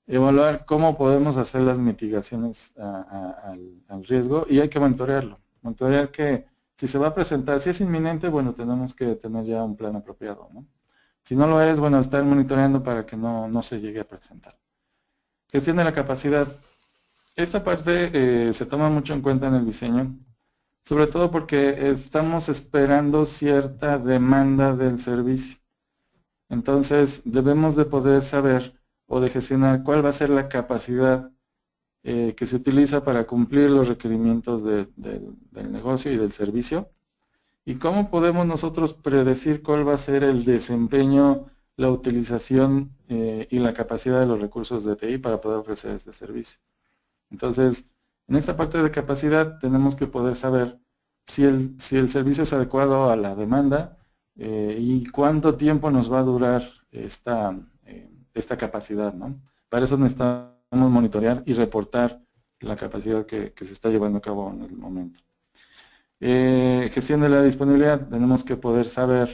evaluar cómo podemos hacer las mitigaciones al riesgo y hay que monitorearlo. Monitorear que si se va a presentar, si es inminente, bueno, tenemos que tener ya un plan apropiado, ¿no? Si no lo es, bueno, estar monitoreando para que no se llegue a presentar. Gestión de la capacidad. Esta parte se toma mucho en cuenta en el diseño, sobre todo porque estamos esperando cierta demanda del servicio. Entonces, debemos de poder saber o de gestionar cuál va a ser la capacidad que se utiliza para cumplir los requerimientos del negocio y del servicio. ¿Y cómo podemos nosotros predecir cuál va a ser el desempeño, la utilización y la capacidad de los recursos de TI para poder ofrecer este servicio? Entonces, en esta parte de capacidad tenemos que poder saber si el servicio es adecuado a la demanda y cuánto tiempo nos va a durar esta capacidad, ¿no? Para eso necesitamos monitorear y reportar la capacidad que se está llevando a cabo en el momento. Gestión de la disponibilidad, tenemos que poder saber,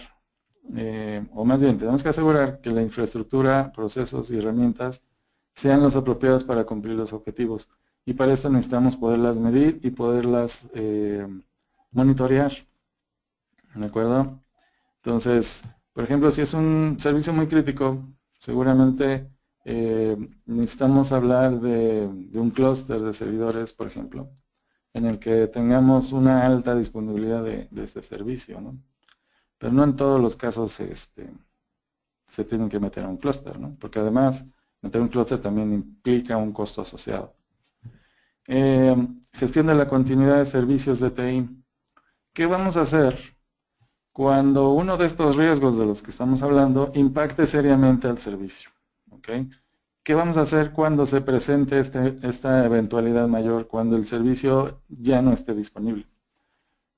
o más bien, tenemos que asegurar que la infraestructura, procesos y herramientas sean los apropiados para cumplir los objetivos. Y para esto necesitamos poderlas medir y poderlas monitorear. ¿De acuerdo? Entonces, por ejemplo, si es un servicio muy crítico, seguramente necesitamos hablar de un clúster de servidores, por ejemplo, en el que tengamos una alta disponibilidad de este servicio, ¿no? Pero no en todos los casos se tienen que meter a un clúster, ¿no? Porque además, meter un clúster también implica un costo asociado. Gestión de la continuidad de servicios de TI. ¿Qué vamos a hacer cuando uno de estos riesgos de los que estamos hablando impacte seriamente al servicio? ¿Okay? ¿Qué vamos a hacer cuando se presente esta eventualidad mayor, cuando el servicio ya no esté disponible?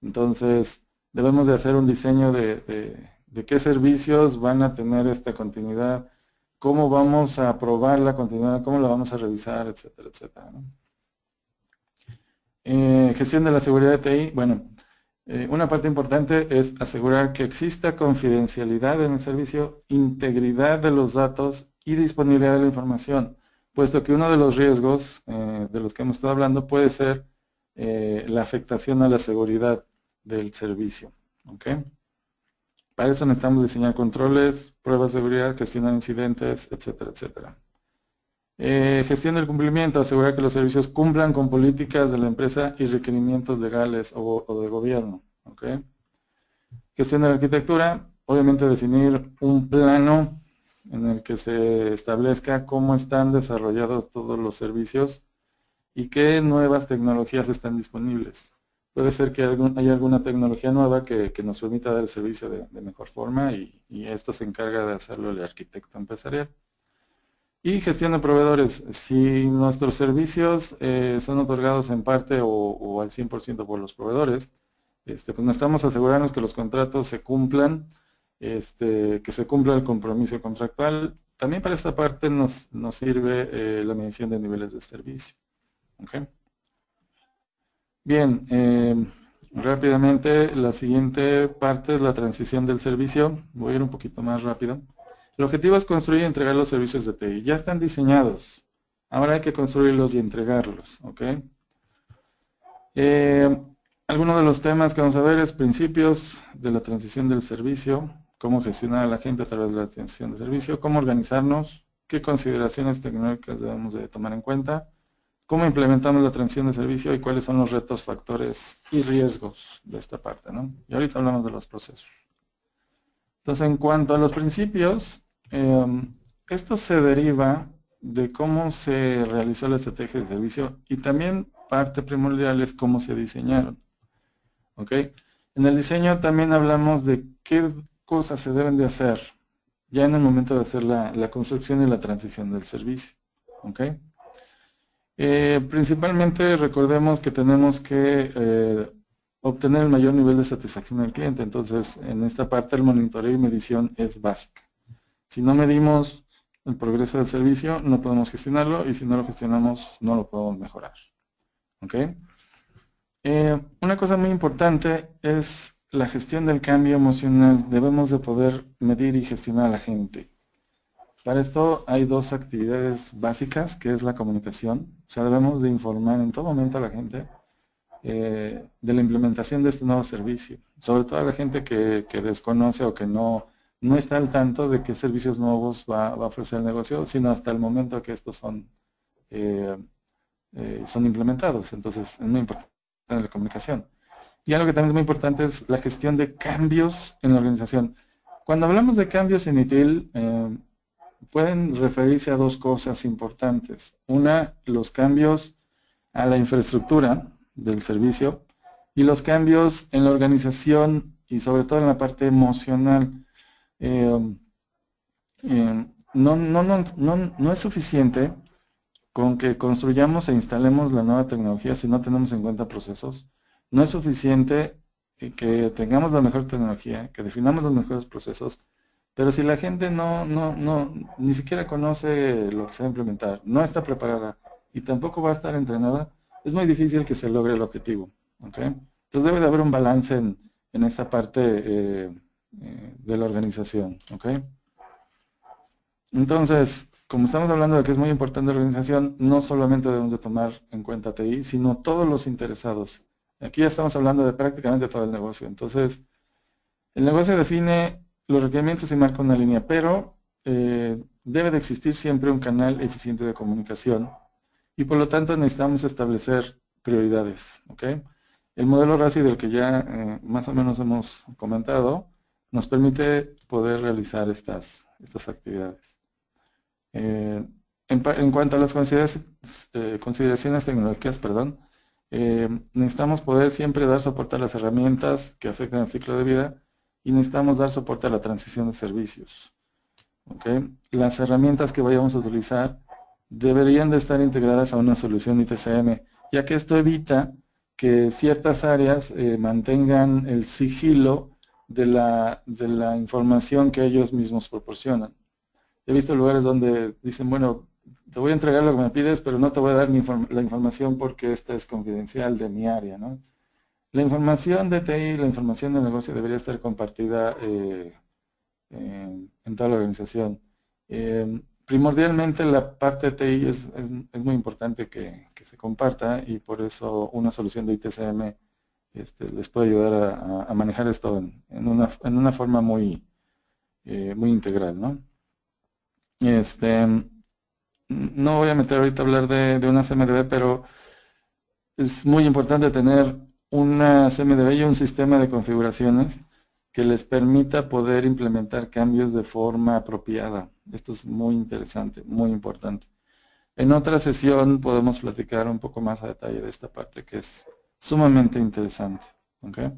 Entonces, debemos de hacer un diseño de qué servicios van a tener esta continuidad, cómo vamos a probar la continuidad, cómo la vamos a revisar, etcétera, etcétera, ¿no? Gestión de la seguridad de TI. Bueno, una parte importante es asegurar que exista confidencialidad en el servicio, integridad de los datos y disponibilidad de la información, puesto que uno de los riesgos de los que hemos estado hablando puede ser la afectación a la seguridad del servicio. ¿Okay? Para eso necesitamos diseñar controles, pruebas de seguridad, gestionar incidentes, etcétera, etcétera. Gestión del cumplimiento, asegurar que los servicios cumplan con políticas de la empresa y requerimientos legales o de gobierno. ¿Okay? Gestión de la arquitectura, obviamente definir un plano en el que se establezca cómo están desarrollados todos los servicios y qué nuevas tecnologías están disponibles. Puede ser que haya alguna tecnología nueva que nos permita dar el servicio de mejor forma y esto se encarga de hacerlo el arquitecto empresarial. Y gestión de proveedores. Si nuestros servicios son otorgados en parte o al 100% por los proveedores, pues necesitamos asegurarnos que los contratos se cumplan, que se cumpla el compromiso contractual. También para esta parte nos sirve la medición de niveles de servicio. ¿Okay? Bien, Rápidamente, la siguiente parte es la transición del servicio. Voy a ir un poquito más rápido. El objetivo es construir y entregar los servicios de TI. Ya están diseñados. Ahora hay que construirlos y entregarlos. ¿Ok? Algunos de los temas que vamos a ver es principios de la transición del servicio, cómo gestionar a la gente a través de la transición del servicio, cómo organizarnos, qué consideraciones tecnológicas debemos de tomar en cuenta, cómo implementamos la transición de servicio y cuáles son los retos, factores y riesgos de esta parte, ¿no? Y ahorita hablamos de los procesos. Entonces, en cuanto a los principios, esto se deriva de cómo se realizó la estrategia de servicio y también parte primordial es cómo se diseñaron. ¿Ok? En el diseño también hablamos de qué cosas se deben de hacer ya en el momento de hacer la construcción y la transición del servicio. ¿Ok? Principalmente recordemos que tenemos que obtener el mayor nivel de satisfacción del cliente. Entonces, en esta parte el monitoreo y medición es básica. Si no medimos el progreso del servicio, no podemos gestionarlo y si no lo gestionamos, no lo podemos mejorar. ¿Ok? Una cosa muy importante es la gestión del cambio emocional. Debemos de poder medir y gestionar a la gente. Para esto hay dos actividades básicas, que es la comunicación. O sea, debemos de informar en todo momento a la gente de la implementación de este nuevo servicio. Sobre todo a la gente que desconoce o que no está al tanto de qué servicios nuevos va a ofrecer el negocio, sino hasta el momento que estos son implementados. Entonces, es muy importante la comunicación. Y algo que también es muy importante es la gestión de cambios en la organización. Cuando hablamos de cambios en ITIL, pueden referirse a dos cosas importantes. Una, los cambios a la infraestructura del servicio y los cambios en la organización y sobre todo en la parte emocional. No es suficiente con que construyamos e instalemos la nueva tecnología si no tenemos en cuenta procesos. No es suficiente que tengamos la mejor tecnología, que definamos los mejores procesos, pero si la gente ni siquiera conoce lo que se va a implementar, no está preparada y tampoco va a estar entrenada, es muy difícil que se logre el objetivo. ¿Okay? Entonces debe de haber un balance en esta parte de la organización. ¿Okay? Entonces, como estamos hablando de que es muy importante la organización, no solamente debemos de tomar en cuenta TI, sino todos los interesados. Aquí ya estamos hablando de prácticamente todo el negocio. Entonces, el negocio define los requerimientos y marca una línea, pero debe de existir siempre un canal eficiente de comunicación y por lo tanto necesitamos establecer prioridades. ¿Okay? El modelo RACI del que ya más o menos hemos comentado nos permite poder realizar estas actividades. En cuanto a las consideraciones tecnológicas, necesitamos poder siempre dar soporte a las herramientas que afectan el ciclo de vida y necesitamos dar soporte a la transición de servicios. ¿Okay? Las herramientas que vayamos a utilizar deberían de estar integradas a una solución ITCM, ya que esto evita que ciertas áreas mantengan el sigilo de la información que ellos mismos proporcionan. He visto lugares donde dicen, bueno, te voy a entregar lo que me pides, pero no te voy a dar la información porque esta es confidencial de mi área, ¿no? La información de TI, la información del negocio debería estar compartida en toda la organización. Primordialmente la parte de TI es muy importante que se comparta y por eso una solución de ITCM les puede ayudar a manejar esto en una forma muy integral, ¿no? No voy a meter ahorita a hablar de una CMDB, pero es muy importante tener una CMDB y un sistema de configuraciones que les permita poder implementar cambios de forma apropiada. Esto es muy interesante, muy importante. En otra sesión podemos platicar un poco más a detalle de esta parte que es sumamente interesante. ¿Okay?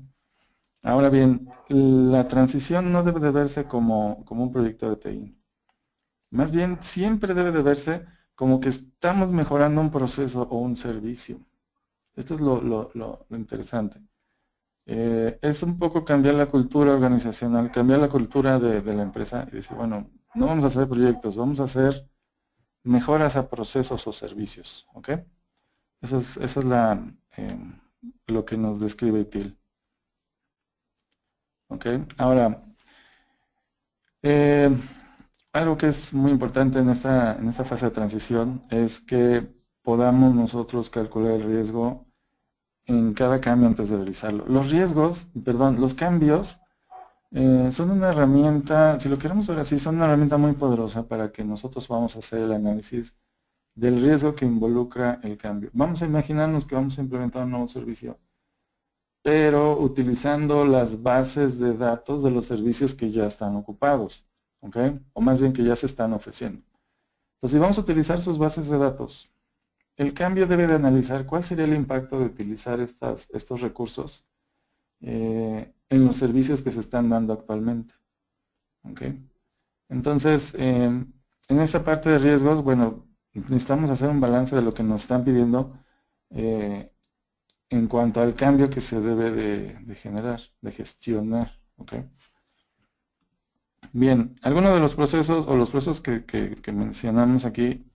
Ahora bien, la transición no debe de verse como un proyecto de TI. Más bien, siempre debe de verse como que estamos mejorando un proceso o un servicio. Esto es lo interesante. Es un poco cambiar la cultura organizacional, cambiar la cultura de la empresa y decir, bueno, no vamos a hacer proyectos, vamos a hacer mejoras a procesos o servicios. ¿Ok? Eso es lo que nos describe ITIL. ¿Ok? Ahora, eh, algo que es muy importante en esta fase de transición es que podamos nosotros calcular el riesgo en cada cambio antes de realizarlo. Los riesgos, perdón, los cambios son una herramienta, si lo queremos ver así, son una herramienta muy poderosa para que nosotros podamos hacer el análisis del riesgo que involucra el cambio. Vamos a imaginarnos que vamos a implementar un nuevo servicio, pero utilizando las bases de datos de los servicios que ya están ocupados, ¿ok? O más bien que ya se están ofreciendo. Entonces, si vamos a utilizar sus bases de datos, el cambio debe de analizar cuál sería el impacto de utilizar estos recursos en los servicios que se están dando actualmente. ¿Ok? Entonces, en esta parte de riesgos, bueno, necesitamos hacer un balance de lo que nos están pidiendo eh, en cuanto al cambio que se debe de generar, de gestionar. ¿Ok? Bien, algunos de los procesos o los procesos que mencionamos aquí,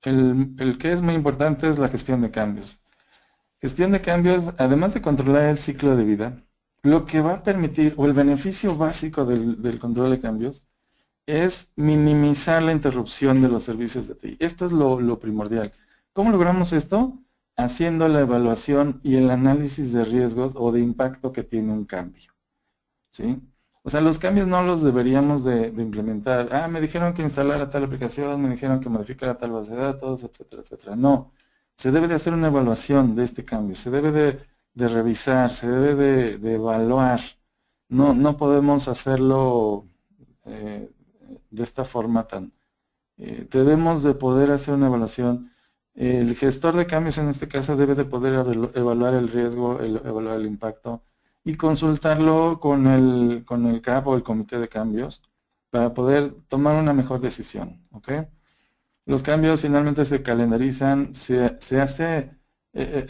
el que es muy importante es la gestión de cambios. Gestión de cambios, además de controlar el ciclo de vida, lo que va a permitir, o el beneficio básico del control de cambios, es minimizar la interrupción de los servicios de TI. Esto es lo primordial. ¿Cómo logramos esto? Haciendo la evaluación y el análisis de riesgos o de impacto que tiene un cambio. ¿Sí? O sea, los cambios no los deberíamos de implementar. Ah, me dijeron que instalara tal aplicación, me dijeron que modificara tal base de datos, etcétera, etcétera. No, se debe de hacer una evaluación de este cambio, se debe de revisar, se debe de evaluar. No podemos hacerlo de esta forma tan... debemos de poder hacer una evaluación. El gestor de cambios en este caso debe de poder evaluar el riesgo, evaluar el impacto y consultarlo con el CAP o el comité de cambios para poder tomar una mejor decisión. ¿Ok? Los cambios finalmente se calendarizan, se hace...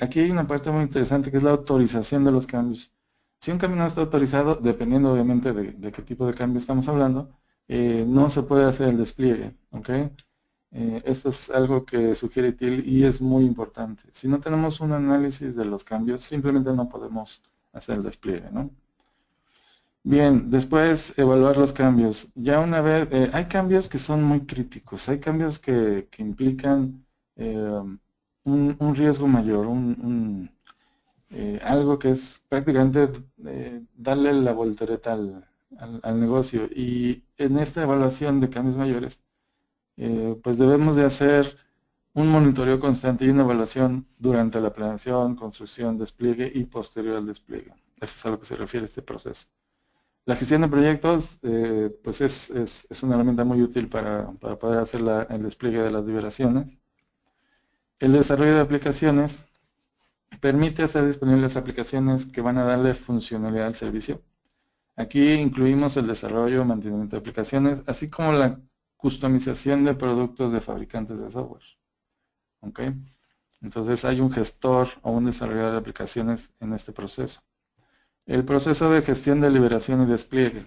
aquí hay una parte muy interesante que es la autorización de los cambios. Si un cambio no está autorizado, dependiendo obviamente de qué tipo de cambio estamos hablando, no se puede hacer el despliegue. ¿Ok? Esto es algo que sugiere TIL y es muy importante. Si no tenemos un análisis de los cambios, simplemente no podemos hacer el despliegue, ¿no? Bien, después evaluar los cambios. Ya una vez, hay cambios que son muy críticos, hay cambios que implican un riesgo mayor, algo que es prácticamente darle la voltereta al negocio. Y en esta evaluación de cambios mayores, pues debemos de hacer un monitoreo constante y una evaluación durante la planeación, construcción, despliegue y posterior al despliegue. Eso es a lo que se refiere este proceso. La gestión de proyectos pues es una herramienta muy útil para poder hacer el despliegue de las liberaciones. El desarrollo de aplicaciones permite hacer disponibles aplicaciones que van a darle funcionalidad al servicio. Aquí incluimos el desarrollo y mantenimiento de aplicaciones, así como la customización de productos de fabricantes de software. ¿Ok? Entonces hay un gestor o un desarrollador de aplicaciones en este proceso. El proceso de gestión de liberación y despliegue.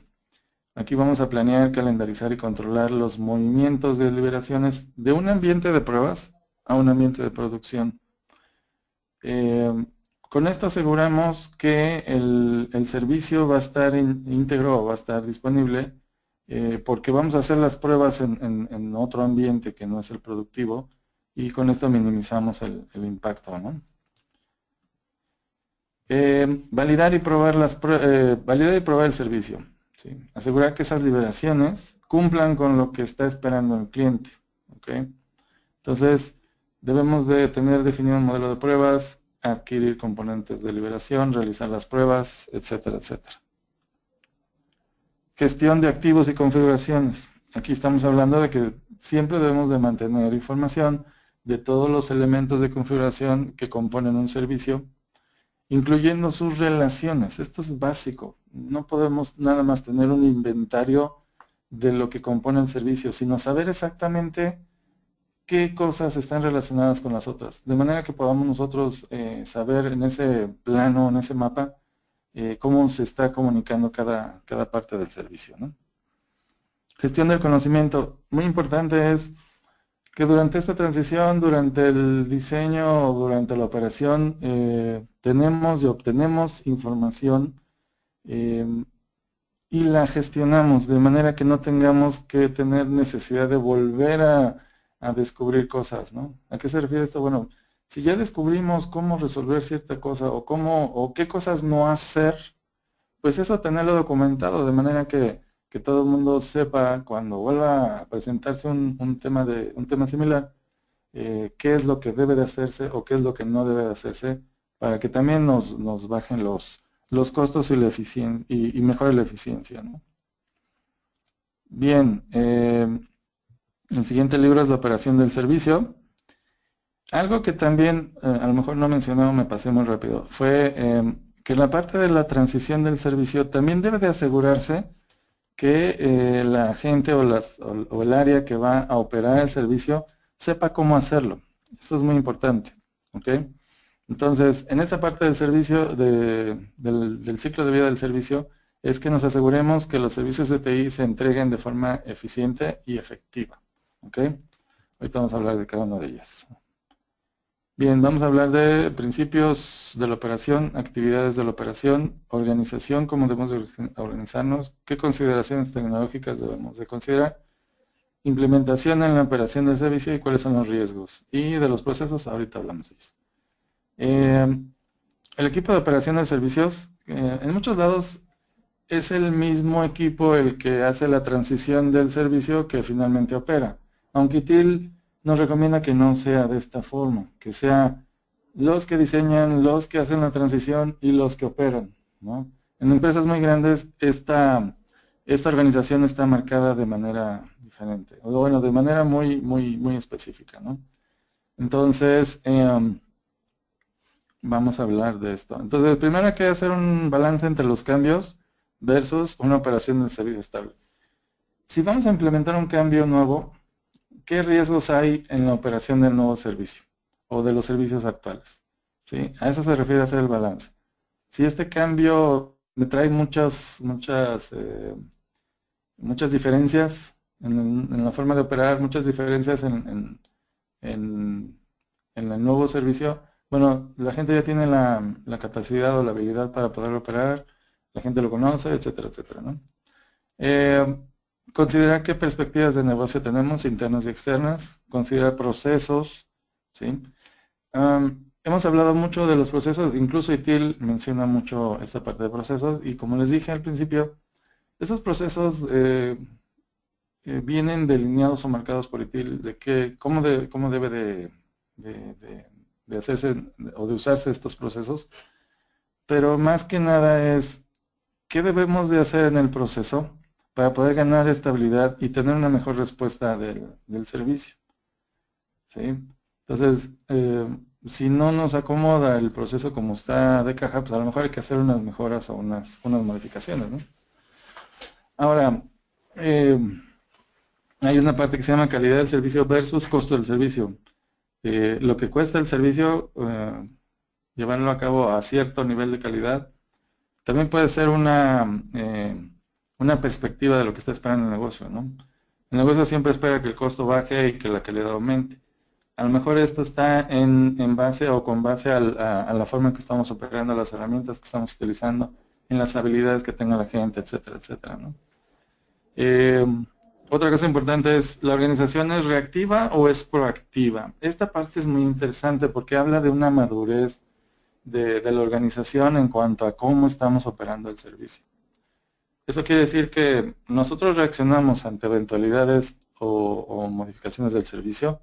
Aquí vamos a planear, calendarizar y controlar los movimientos de liberaciones de un ambiente de pruebas a un ambiente de producción. Con esto aseguramos que el servicio va a estar íntegro, va a estar disponible, porque vamos a hacer las pruebas en otro ambiente que no es el productivo, y con esto minimizamos el impacto, ¿no? Validar y probar validar y probar el servicio. ¿Sí? Asegurar que esas liberaciones cumplan con lo que está esperando el cliente. ¿Ok? Entonces, debemos de tener definido un modelo de pruebas, adquirir componentes de liberación, realizar las pruebas, etcétera, etcétera. Gestión de activos y configuraciones. Aquí estamos hablando de que siempre debemos de mantener información de todos los elementos de configuración que componen un servicio, incluyendo sus relaciones. Esto es básico. No podemos nada más tener un inventario de lo que compone el servicio, sino saber exactamente qué cosas están relacionadas con las otras. De manera que podamos nosotros saber en ese plano, en ese mapa, cómo se está comunicando cada parte del servicio, ¿no? Gestión del conocimiento. Muy importante es que durante esta transición, durante el diseño o durante la operación, tenemos y obtenemos información y la gestionamos de manera que no tengamos que tener necesidad de volver a descubrir cosas, ¿no? ¿A qué se refiere esto? Bueno, si ya descubrimos cómo resolver cierta cosa o qué cosas no hacer, pues eso tenerlo documentado de manera que todo el mundo sepa cuando vuelva a presentarse un tema similar, qué es lo que debe de hacerse o qué es lo que no debe de hacerse para que también nos bajen los costos y, y mejore la eficiencia, ¿no? Bien, el siguiente libro es La operación del servicio. Algo que también a lo mejor no mencionaba, me pasé muy rápido, fue que la parte de la transición del servicio también debe de asegurarse que la gente o el área que va a operar el servicio sepa cómo hacerlo. Esto es muy importante, ¿ok? Entonces, en esta parte del servicio, del ciclo de vida del servicio, es que nos aseguremos que los servicios de TI se entreguen de forma eficiente y efectiva, ¿ok? Ahorita vamos a hablar de cada una de ellas. Bien, vamos a hablar de principios de la operación, actividades de la operación, organización, cómo debemos de organizarnos, qué consideraciones tecnológicas debemos de considerar, implementación en la operación del servicio y cuáles son los riesgos. Y de los procesos, ahorita hablamos de ellos. El equipo de operación de servicios, en muchos lados es el mismo equipo el que hace la transición del servicio que finalmente opera. Aunque ITIL nos recomienda que no sea de esta forma, que sea los que diseñan, los que hacen la transición y los que operan, ¿no? En empresas muy grandes esta organización está marcada de manera diferente, o bueno, de manera muy específica, ¿no? Entonces, vamos a hablar de esto. Entonces, primero hay que hacer un balance entre los cambios versus una operación de servicio estable. Si vamos a implementar un cambio nuevo, ¿qué riesgos hay en la operación del nuevo servicio o de los servicios actuales? ¿Sí? A eso se refiere hacer el balance. Si este cambio me trae muchas diferencias en la forma de operar, muchas diferencias en el nuevo servicio, bueno, la gente ya tiene la capacidad o la habilidad para poder operar, la gente lo conoce, etcétera, etcétera, ¿no? Considerar qué perspectivas de negocio tenemos, internas y externas, considerar procesos, ¿sí? Hemos hablado mucho de los procesos, incluso ITIL menciona mucho esta parte de procesos y como les dije al principio, esos procesos vienen delineados o marcados por ITIL de cómo debe de hacerse o de usarse estos procesos, pero más que nada es qué debemos de hacer en el proceso para poder ganar estabilidad y tener una mejor respuesta del servicio, ¿sí? Entonces, si no nos acomoda el proceso como está de caja, pues a lo mejor hay que hacer unas mejoras o unas modificaciones, ¿no? Ahora, hay una parte que se llama calidad del servicio versus costo del servicio. Lo que cuesta el servicio, llevarlo a cabo a cierto nivel de calidad, también puede ser una perspectiva de lo que está esperando el negocio, ¿no? El negocio siempre espera que el costo baje y que la calidad aumente. A lo mejor esto está en base o con base a la forma en que estamos operando, las herramientas que estamos utilizando, en las habilidades que tenga la gente, etcétera, etcétera, ¿no? Otra cosa importante es, ¿la organización es reactiva o es proactiva? Esta parte es muy interesante porque habla de una madurez de la organización en cuanto a cómo estamos operando el servicio. Eso quiere decir que nosotros reaccionamos ante eventualidades o modificaciones del servicio,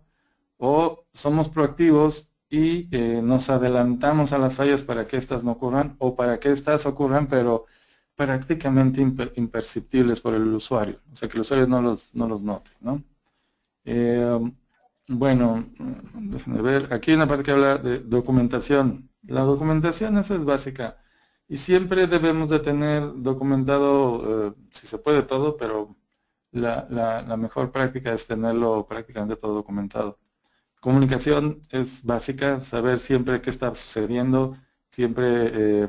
o somos proactivos y nos adelantamos a las fallas para que éstas no ocurran, o para que éstas ocurran, pero prácticamente imperceptibles por el usuario, o sea que el usuario no los note, ¿no? Bueno, déjenme ver, aquí hay una parte que habla de documentación. La documentación esa es básica y siempre debemos de tener documentado, si se puede todo, pero la mejor práctica es tenerlo prácticamente todo documentado. Comunicación es básica, saber siempre qué está sucediendo, siempre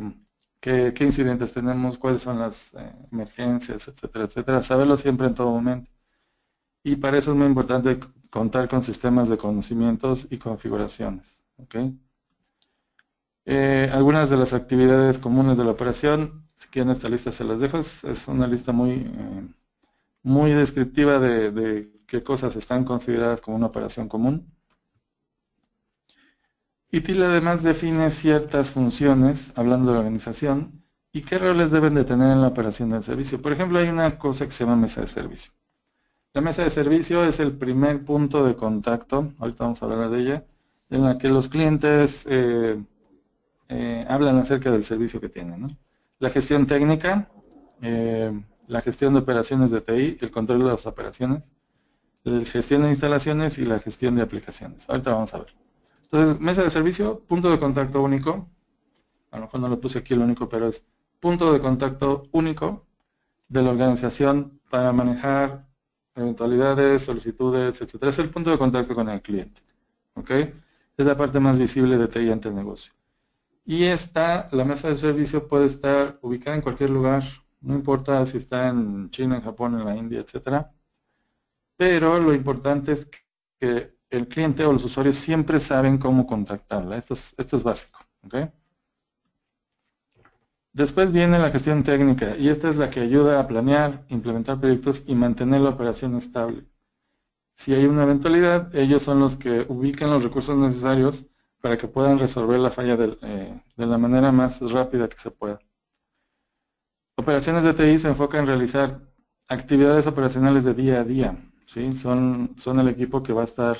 qué incidentes tenemos, cuáles son las emergencias, etcétera, etcétera. Saberlo siempre en todo momento. Y para eso es muy importante contar con sistemas de conocimientos y configuraciones. ¿Okay? Algunas de las actividades comunes de la operación, Si quieren esta lista se las dejo, es una lista muy descriptiva de qué cosas están consideradas como una operación común. ITIL además define ciertas funciones, hablando de la organización, y qué roles deben de tener en la operación del servicio. Por ejemplo, hay una cosa que se llama mesa de servicio. La mesa de servicio es el primer punto de contacto, ahorita vamos a hablar de ella, en la que los clientes hablan acerca del servicio que tienen, ¿no? La gestión técnica, la gestión de operaciones de TI, el control de las operaciones, la gestión de instalaciones y la gestión de aplicaciones. Ahorita vamos a ver. Entonces, mesa de servicio, punto de contacto único. A lo mejor no lo puse aquí el único, pero es punto de contacto único de la organización para manejar eventualidades, solicitudes, etcétera. Es el punto de contacto con el cliente. ¿Ok? Es la parte más visible de TI ante el negocio. Y la mesa de servicio puede estar ubicada en cualquier lugar, no importa si está en China, en Japón, en la India, etcétera. Pero lo importante es que el cliente o los usuarios siempre saben cómo contactarla. Esto es básico. ¿Okay? Después viene la gestión técnica y esta es la que ayuda a planear, implementar proyectos y mantener la operación estable. Si hay una eventualidad, ellos son los que ubican los recursos necesarios para que puedan resolver la falla de la manera más rápida que se pueda. Operaciones de TI se enfocan en realizar actividades operacionales de día a día. ¿Sí? Son el equipo que va a estar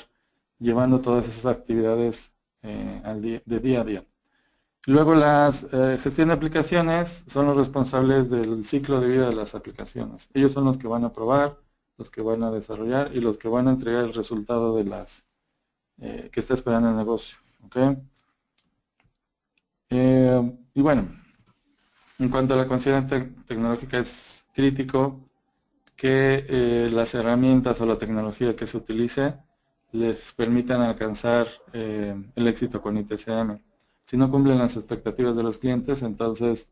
llevando todas esas actividades de día a día. Luego las gestión de aplicaciones son los responsables del ciclo de vida de las aplicaciones. Ellos son los que van a probar, los que van a desarrollar y los que van a entregar el resultado de las que está esperando el negocio. ¿Okay? Y bueno, en cuanto a la consideración tecnológica, es crítico que las herramientas o la tecnología que se utilice les permitan alcanzar el éxito con ITCM. Si no cumplen las expectativas de los clientes, entonces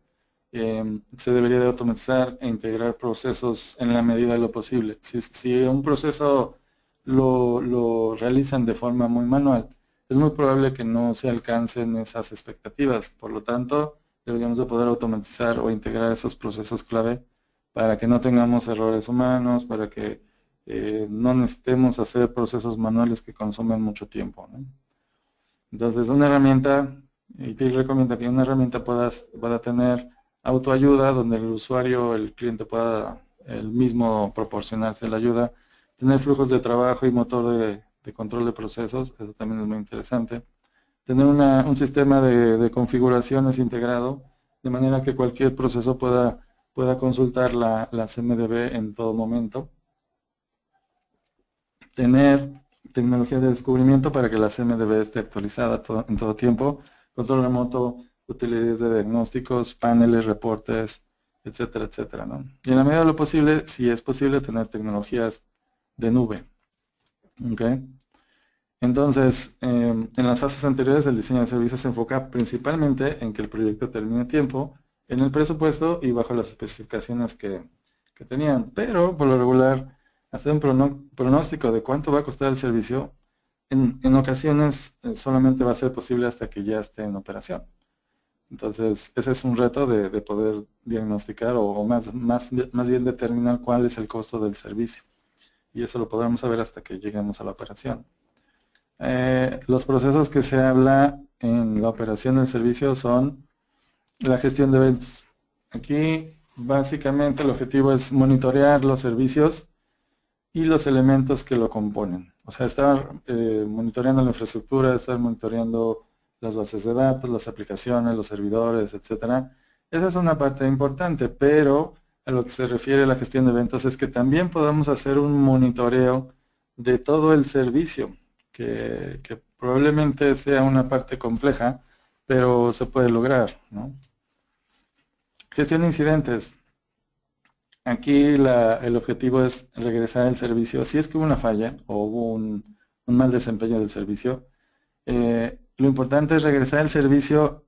se debería de automatizar e integrar procesos en la medida de lo posible. Si un proceso lo realizan de forma muy manual, es muy probable que no se alcancen esas expectativas. Por lo tanto, deberíamos de poder automatizar o integrar esos procesos clave para que no tengamos errores humanos, para que no necesitemos hacer procesos manuales que consumen mucho tiempo, ¿no? Entonces, una herramienta, y te recomiendo que una herramienta pueda tener autoayuda, donde el usuario, el cliente pueda él mismo proporcionarse la ayuda, tener flujos de trabajo y motor de control de procesos, eso también es muy interesante. Tener un sistema de configuraciones integrado, de manera que cualquier proceso pueda consultar la CMDB en todo momento. Tener tecnología de descubrimiento para que la CMDB esté actualizada en todo tiempo. Control remoto, utilidades de diagnósticos, paneles, reportes, etcétera, etcétera, ¿no? Y en la medida de lo posible, si es posible, tener tecnologías de nube. ¿Okay? Entonces, en las fases anteriores, el diseño de servicios se enfoca principalmente en que el proyecto termine a tiempo, en el presupuesto y bajo las especificaciones que tenían. Pero, por lo regular, hacer un pronóstico de cuánto va a costar el servicio, en ocasiones solamente va a ser posible hasta que ya esté en operación. Entonces, ese es un reto de poder diagnosticar o más bien determinar cuál es el costo del servicio. Y eso lo podremos saber hasta que lleguemos a la operación. Los procesos que se habla en la operación del servicio son la gestión de eventos. Aquí básicamente el objetivo es monitorear los servicios y los elementos que lo componen. O sea, estar monitoreando la infraestructura, estar monitoreando las bases de datos, las aplicaciones, los servidores, etcétera. Esa es una parte importante, pero a lo que se refiere a la gestión de eventos es que también podamos hacer un monitoreo de todo el servicio, que probablemente sea una parte compleja, pero se puede lograr, ¿no? Gestión de incidentes. Aquí el objetivo es regresar el servicio. Si es que hubo una falla o hubo un mal desempeño del servicio, lo importante es regresar el servicio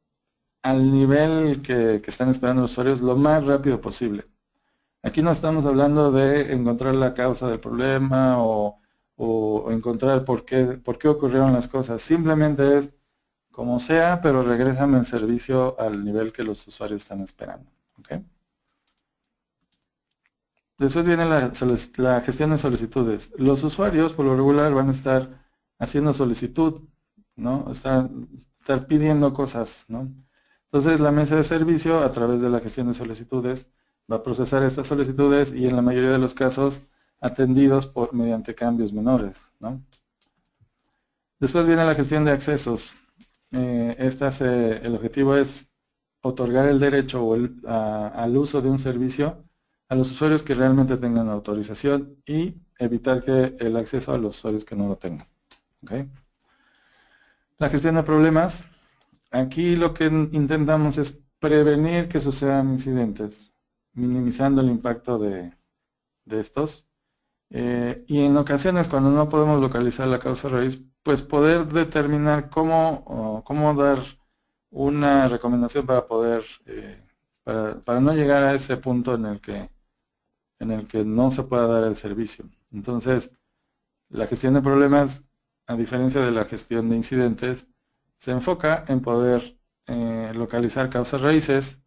al nivel que están esperando los usuarios lo más rápido posible. Aquí no estamos hablando de encontrar la causa del problema o encontrar por qué ocurrieron las cosas. Simplemente es como sea, pero regrésame el servicio al nivel que los usuarios están esperando. ¿ok? Después viene la gestión de solicitudes. Los usuarios, por lo regular, van a estar haciendo solicitud, ¿no? Estar pidiendo cosas, ¿no? Entonces, la mesa de servicio, a través de la gestión de solicitudes, va a procesar estas solicitudes y en la mayoría de los casos atendidos mediante cambios menores, ¿no? Después viene la gestión de accesos. El objetivo es otorgar el derecho al uso de un servicio a los usuarios que realmente tengan autorización y evitar que el acceso a los usuarios que no lo tengan. ¿Okay? La gestión de problemas. Aquí lo que intentamos es prevenir que sucedan incidentes, minimizando el impacto de estos. Y en ocasiones, cuando no podemos localizar la causa raíz, pues poder determinar cómo dar una recomendación para poder, para no llegar a ese punto en el que no se pueda dar el servicio. Entonces, la gestión de problemas, a diferencia de la gestión de incidentes, se enfoca en poder localizar causas raíces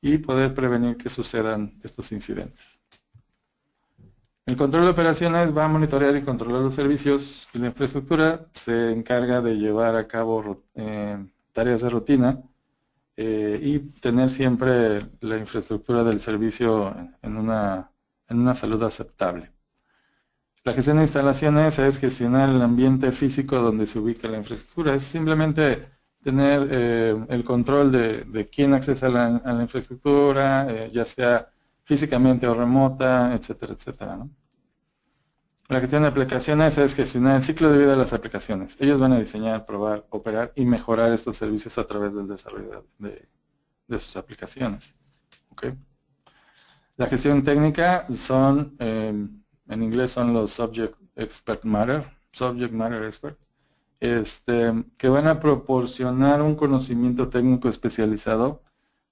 y poder prevenir que sucedan estos incidentes. El control de operaciones va a monitorear y controlar los servicios y la infraestructura. Se encarga de llevar a cabo tareas de rutina y tener siempre la infraestructura del servicio en una salud aceptable. La gestión de instalaciones es gestionar el ambiente físico donde se ubica la infraestructura. Es simplemente tener el control de quién accesa a la infraestructura, ya sea físicamente o remota, etcétera, etcétera, ¿no? La gestión de aplicaciones es gestionar el ciclo de vida de las aplicaciones. Ellos van a diseñar, probar, operar y mejorar estos servicios a través del desarrollo de sus aplicaciones. ¿Okay? La gestión técnica son, en inglés son los Subject Matter Expert, que van a proporcionar un conocimiento técnico especializado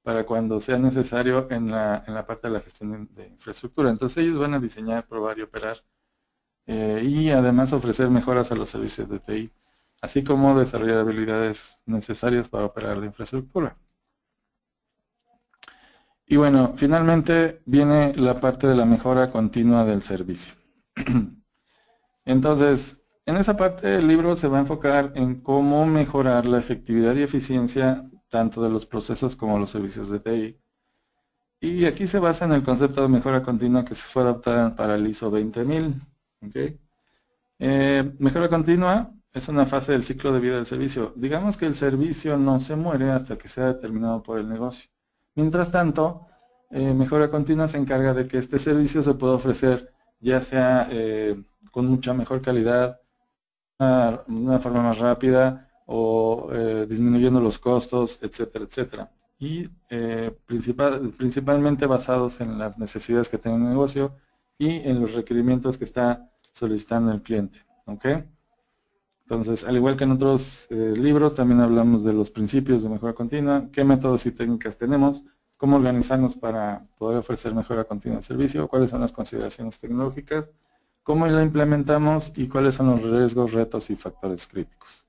para cuando sea necesario en la parte de la gestión de infraestructura. Entonces ellos van a diseñar, probar y operar y además ofrecer mejoras a los servicios de TI, así como desarrollar habilidades necesarias para operar la infraestructura. Y bueno, finalmente viene la parte de la mejora continua del servicio. Entonces, en esa parte el libro se va a enfocar en cómo mejorar la efectividad y eficiencia tanto de los procesos como los servicios de TI. Y aquí se basa en el concepto de mejora continua que se fue adoptada para el ISO 20000. ¿Okay? Mejora continua es una fase del ciclo de vida del servicio. Digamos que el servicio no se muere hasta que sea determinado por el negocio. Mientras tanto, mejora continua se encarga de que este servicio se pueda ofrecer ya sea con mucha mejor calidad, una forma más rápida o disminuyendo los costos, etcétera, etcétera. Y principalmente basados en las necesidades que tiene el negocio y en los requerimientos que está solicitando el cliente. ¿Ok? Entonces, al igual que en otros libros, también hablamos de los principios de mejora continua, qué métodos y técnicas tenemos, cómo organizarnos para poder ofrecer mejora continua de servicio, cuáles son las consideraciones tecnológicas, cómo la implementamos y cuáles son los riesgos, retos y factores críticos.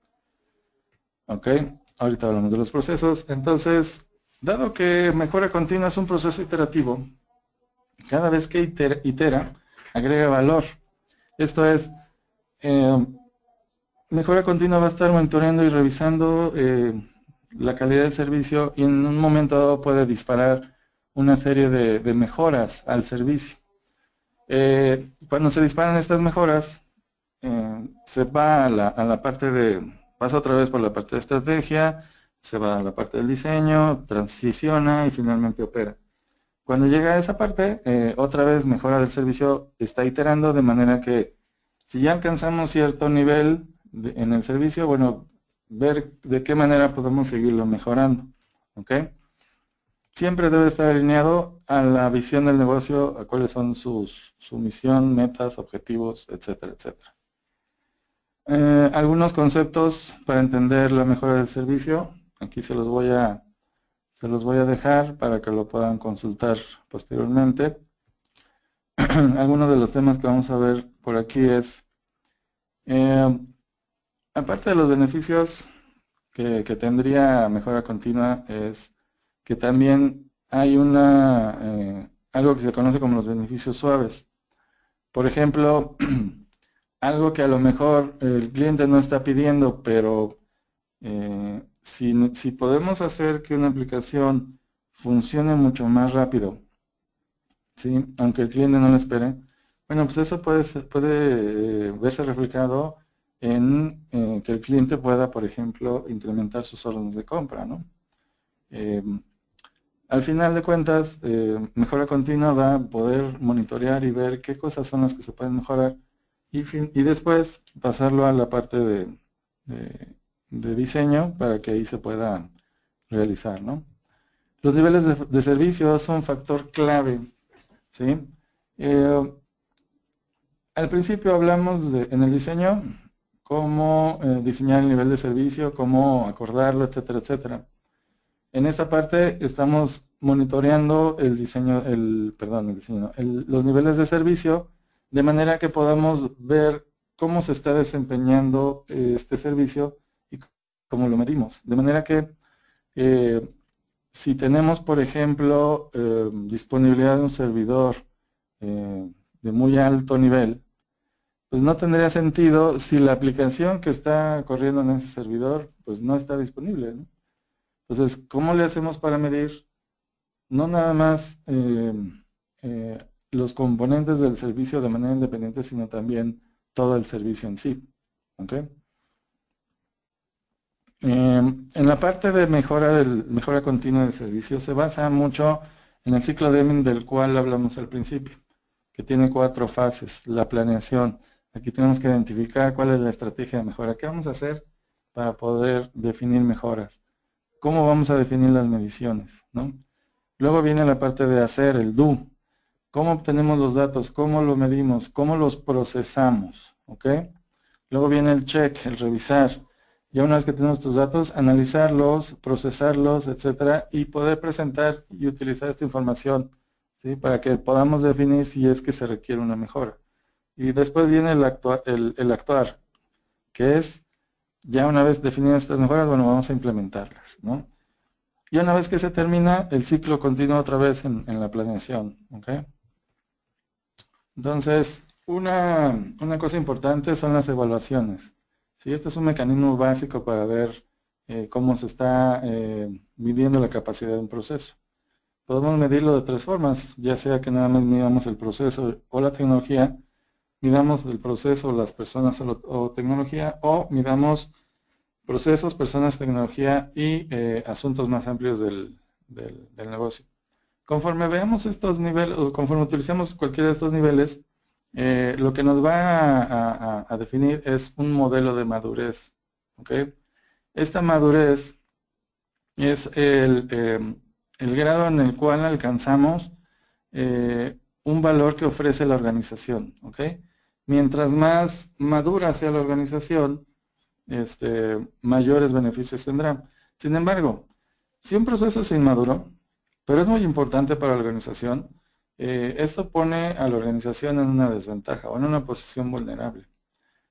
¿Ok? Ahorita hablamos de los procesos. Entonces, dado que mejora continua es un proceso iterativo, cada vez que itera agrega valor. Esto es, mejora continua va a estar monitoreando y revisando la calidad del servicio y en un momento dado puede disparar una serie de mejoras al servicio. Cuando se disparan estas mejoras, se va a la parte pasa otra vez por la parte de estrategia, se va a la parte del diseño, transiciona y finalmente opera. Cuando llega a esa parte, otra vez mejora del servicio, está iterando de manera que si ya alcanzamos cierto nivel en el servicio, bueno, ver de qué manera podemos seguirlo mejorando. ¿Ok? Siempre debe estar alineado a la visión del negocio, a cuáles son su misión, metas, objetivos, etcétera, etcétera. Algunos conceptos para entender la mejora del servicio. Aquí se los voy a dejar para que lo puedan consultar posteriormente. Algunos de los temas que vamos a ver por aquí es, aparte de los beneficios que tendría mejora continua, es que también hay algo que se conoce como los beneficios suaves. Por ejemplo, algo que a lo mejor el cliente no está pidiendo, pero si podemos hacer que una aplicación funcione mucho más rápido, ¿sí? Aunque el cliente no lo espere, bueno, pues eso puede verse reflejado en que el cliente pueda, por ejemplo, incrementar sus órdenes de compra, ¿no? Eh, Al final de cuentas, mejora continua va a poder monitorear y ver qué cosas son las que se pueden mejorar y después pasarlo a la parte de diseño para que ahí se pueda realizar, ¿no? Los niveles de servicio son un factor clave, ¿sí? Eh, Al principio hablamos en el diseño cómo diseñar el nivel de servicio, cómo acordarlo, etcétera, etcétera. En esta parte estamos monitoreando el diseño, perdón, el diseño, no, los niveles de servicio de manera que podamos ver cómo se está desempeñando este servicio y cómo lo medimos. De manera que eh, si tenemos, por ejemplo, disponibilidad de un servidor de muy alto nivel, pues no tendría sentido si la aplicación que está corriendo en ese servidor pues no está disponible, ¿no? Entonces, ¿cómo le hacemos para medir no nada más los componentes del servicio de manera independiente, sino también todo el servicio en sí? ¿Ok? En la parte de mejora continua del servicio se basa mucho en el ciclo Deming del cual hablamos al principio, que tiene 4 fases. La planeación. Aquí tenemos que identificar cuál es la estrategia de mejora. ¿Qué vamos a hacer para poder definir mejoras? ¿Cómo vamos a definir las mediciones? ¿No? Luego viene la parte de hacer, el do. ¿Cómo obtenemos los datos? ¿Cómo lo medimos? ¿Cómo los procesamos? ¿Ok? Luego viene el check, el revisar. Ya una vez que tenemos tus datos, analizarlos, procesarlos, etcétera, y poder presentar y utilizar esta información, ¿sí? Para que podamos definir si es que se requiere una mejora. Y después viene el actuar, que es, ya una vez definidas estas mejoras, bueno, vamos a implementarlas, ¿no? Y una vez que se termina, el ciclo continúa otra vez en la planeación, ¿ok? Entonces, una cosa importante son las evaluaciones. ¿Sí? Este es un mecanismo básico para ver cómo se está midiendo la capacidad de un proceso. Podemos medirlo de 3 formas, ya sea que nada más midamos el proceso o la tecnología, midamos el proceso, las personas o tecnología, o midamos procesos, personas, tecnología y asuntos más amplios del negocio. Conforme veamos estos niveles, o conforme utilicemos cualquiera de estos niveles, lo que nos va a definir es un modelo de madurez. ¿Okay? Esta madurez es el grado en el cual alcanzamos un valor que ofrece la organización. ¿Okay? Mientras más madura sea la organización, mayores beneficios tendrá. Sin embargo, si un proceso es inmaduro, pero es muy importante para la organización, esto pone a la organización en una desventaja o en una posición vulnerable.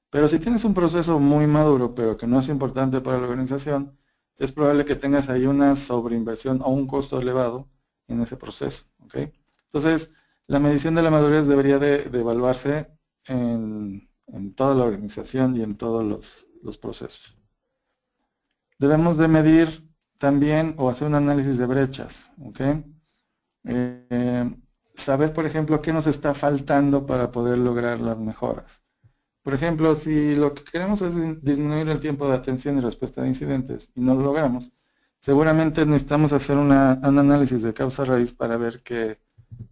Pero si tienes un proceso muy maduro, pero que no es importante para la organización, es probable que tengas ahí una sobreinversión o un costo elevado en ese proceso. ¿Okay? Entonces, la medición de la madurez debería de evaluarse en toda la organización y en todos los procesos. Debemos de medir también o hacer un análisis de brechas. ¿Okay? Saber, por ejemplo, qué nos está faltando para poder lograr las mejoras. Por ejemplo, si lo que queremos es disminuir el tiempo de atención y respuesta de incidentes y no lo logramos, seguramente necesitamos hacer un análisis de causa raíz para ver qué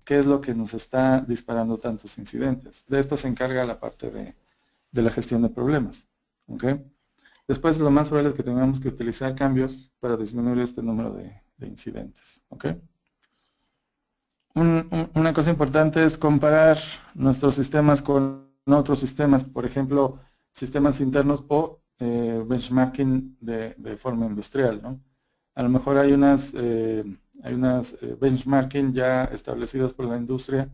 es lo que nos está disparando tantos incidentes. De esto se encarga la parte de la gestión de problemas. ¿Okay? Después, lo más probable es que tengamos que utilizar cambios para disminuir este número de incidentes. ¿Okay? Una cosa importante es comparar nuestros sistemas con otros sistemas, por ejemplo, sistemas internos o benchmarking de forma industrial, ¿no? A lo mejor hay unas benchmarking ya establecidos por la industria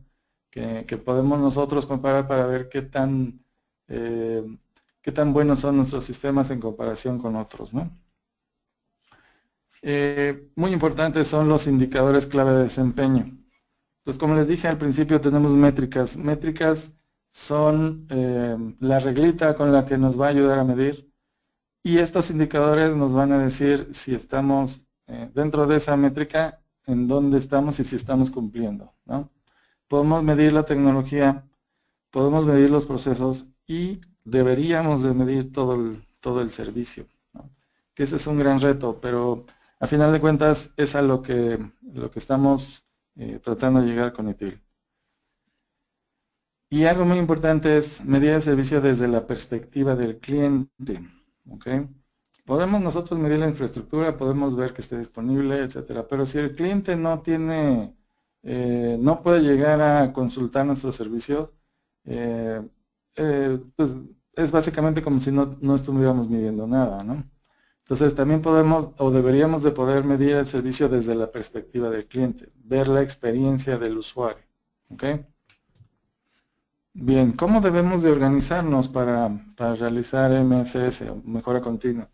que podemos nosotros comparar para ver qué tan buenos son nuestros sistemas en comparación con otros, ¿no? Muy importantes son los indicadores clave de desempeño. Entonces, como les dije al principio, tenemos métricas. Métricas son la reglita con la que nos va a ayudar a medir, y estos indicadores nos van a decir si estamos dentro de esa métrica, en dónde estamos y si estamos cumpliendo, ¿no? Podemos medir la tecnología, podemos medir los procesos y deberíamos de medir todo el servicio, ¿no? Que ese es un gran reto, pero a final de cuentas es a lo que estamos tratando de llegar con ITIL. Y algo muy importante es medir el servicio desde la perspectiva del cliente, ¿ok? Podemos nosotros medir la infraestructura, podemos ver que esté disponible, etcétera, pero si el cliente no tiene, no puede llegar a consultar nuestros servicios, pues es básicamente como si no estuviéramos midiendo nada, ¿no? Entonces también podemos o deberíamos de poder medir el servicio desde la perspectiva del cliente, ver la experiencia del usuario, ¿ok? Bien, ¿cómo debemos de organizarnos para realizar MSS, o mejora continua?